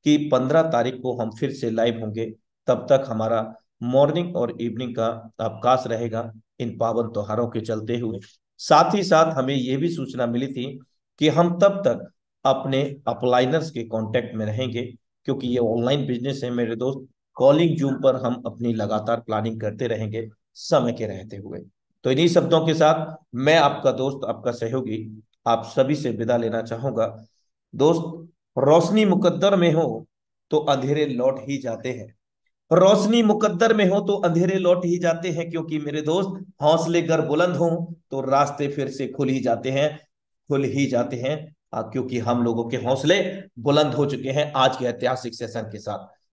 कि 15 तारीख को हम फिर से लाइव होंगे। तब तक हमारा मॉर्निंग और इवनिंग का अवकाश रहेगा इन पावन त्योहारों के चलते हुए। साथ ही साथ हमें यह भी सूचना मिली थी कि हम तब तक अपने अपलाइनर्स के कांटेक्ट में रहेंगे, क्योंकि ये ऑनलाइन बिजनेस है मेरे दोस्त। कॉलिंग जूम पर हम अपनी लगातार प्लानिंग करते रहेंगे समय के रहते हुए। तो इन्हीं शब्दों के साथ मैं आपका दोस्त, आपका सहयोगी, आप सभी से विदा लेना चाहूंगा। दोस्त, रोशनी मुकद्दर में हो तो अंधेरे लौट ही जाते हैं। रोशनी मुकद्दर में हो तो अंधेरे लौट ही जाते हैं, क्योंकि मेरे दोस्त हौसले गर बुलंद हो तो रास्ते फिर से खुल ही जाते हैं, खुल ही जाते हैं। क्योंकि हम लोगों के हौसले बुलंद हो चुके हैं आज के ऐतिहासिक सेशन के साथ।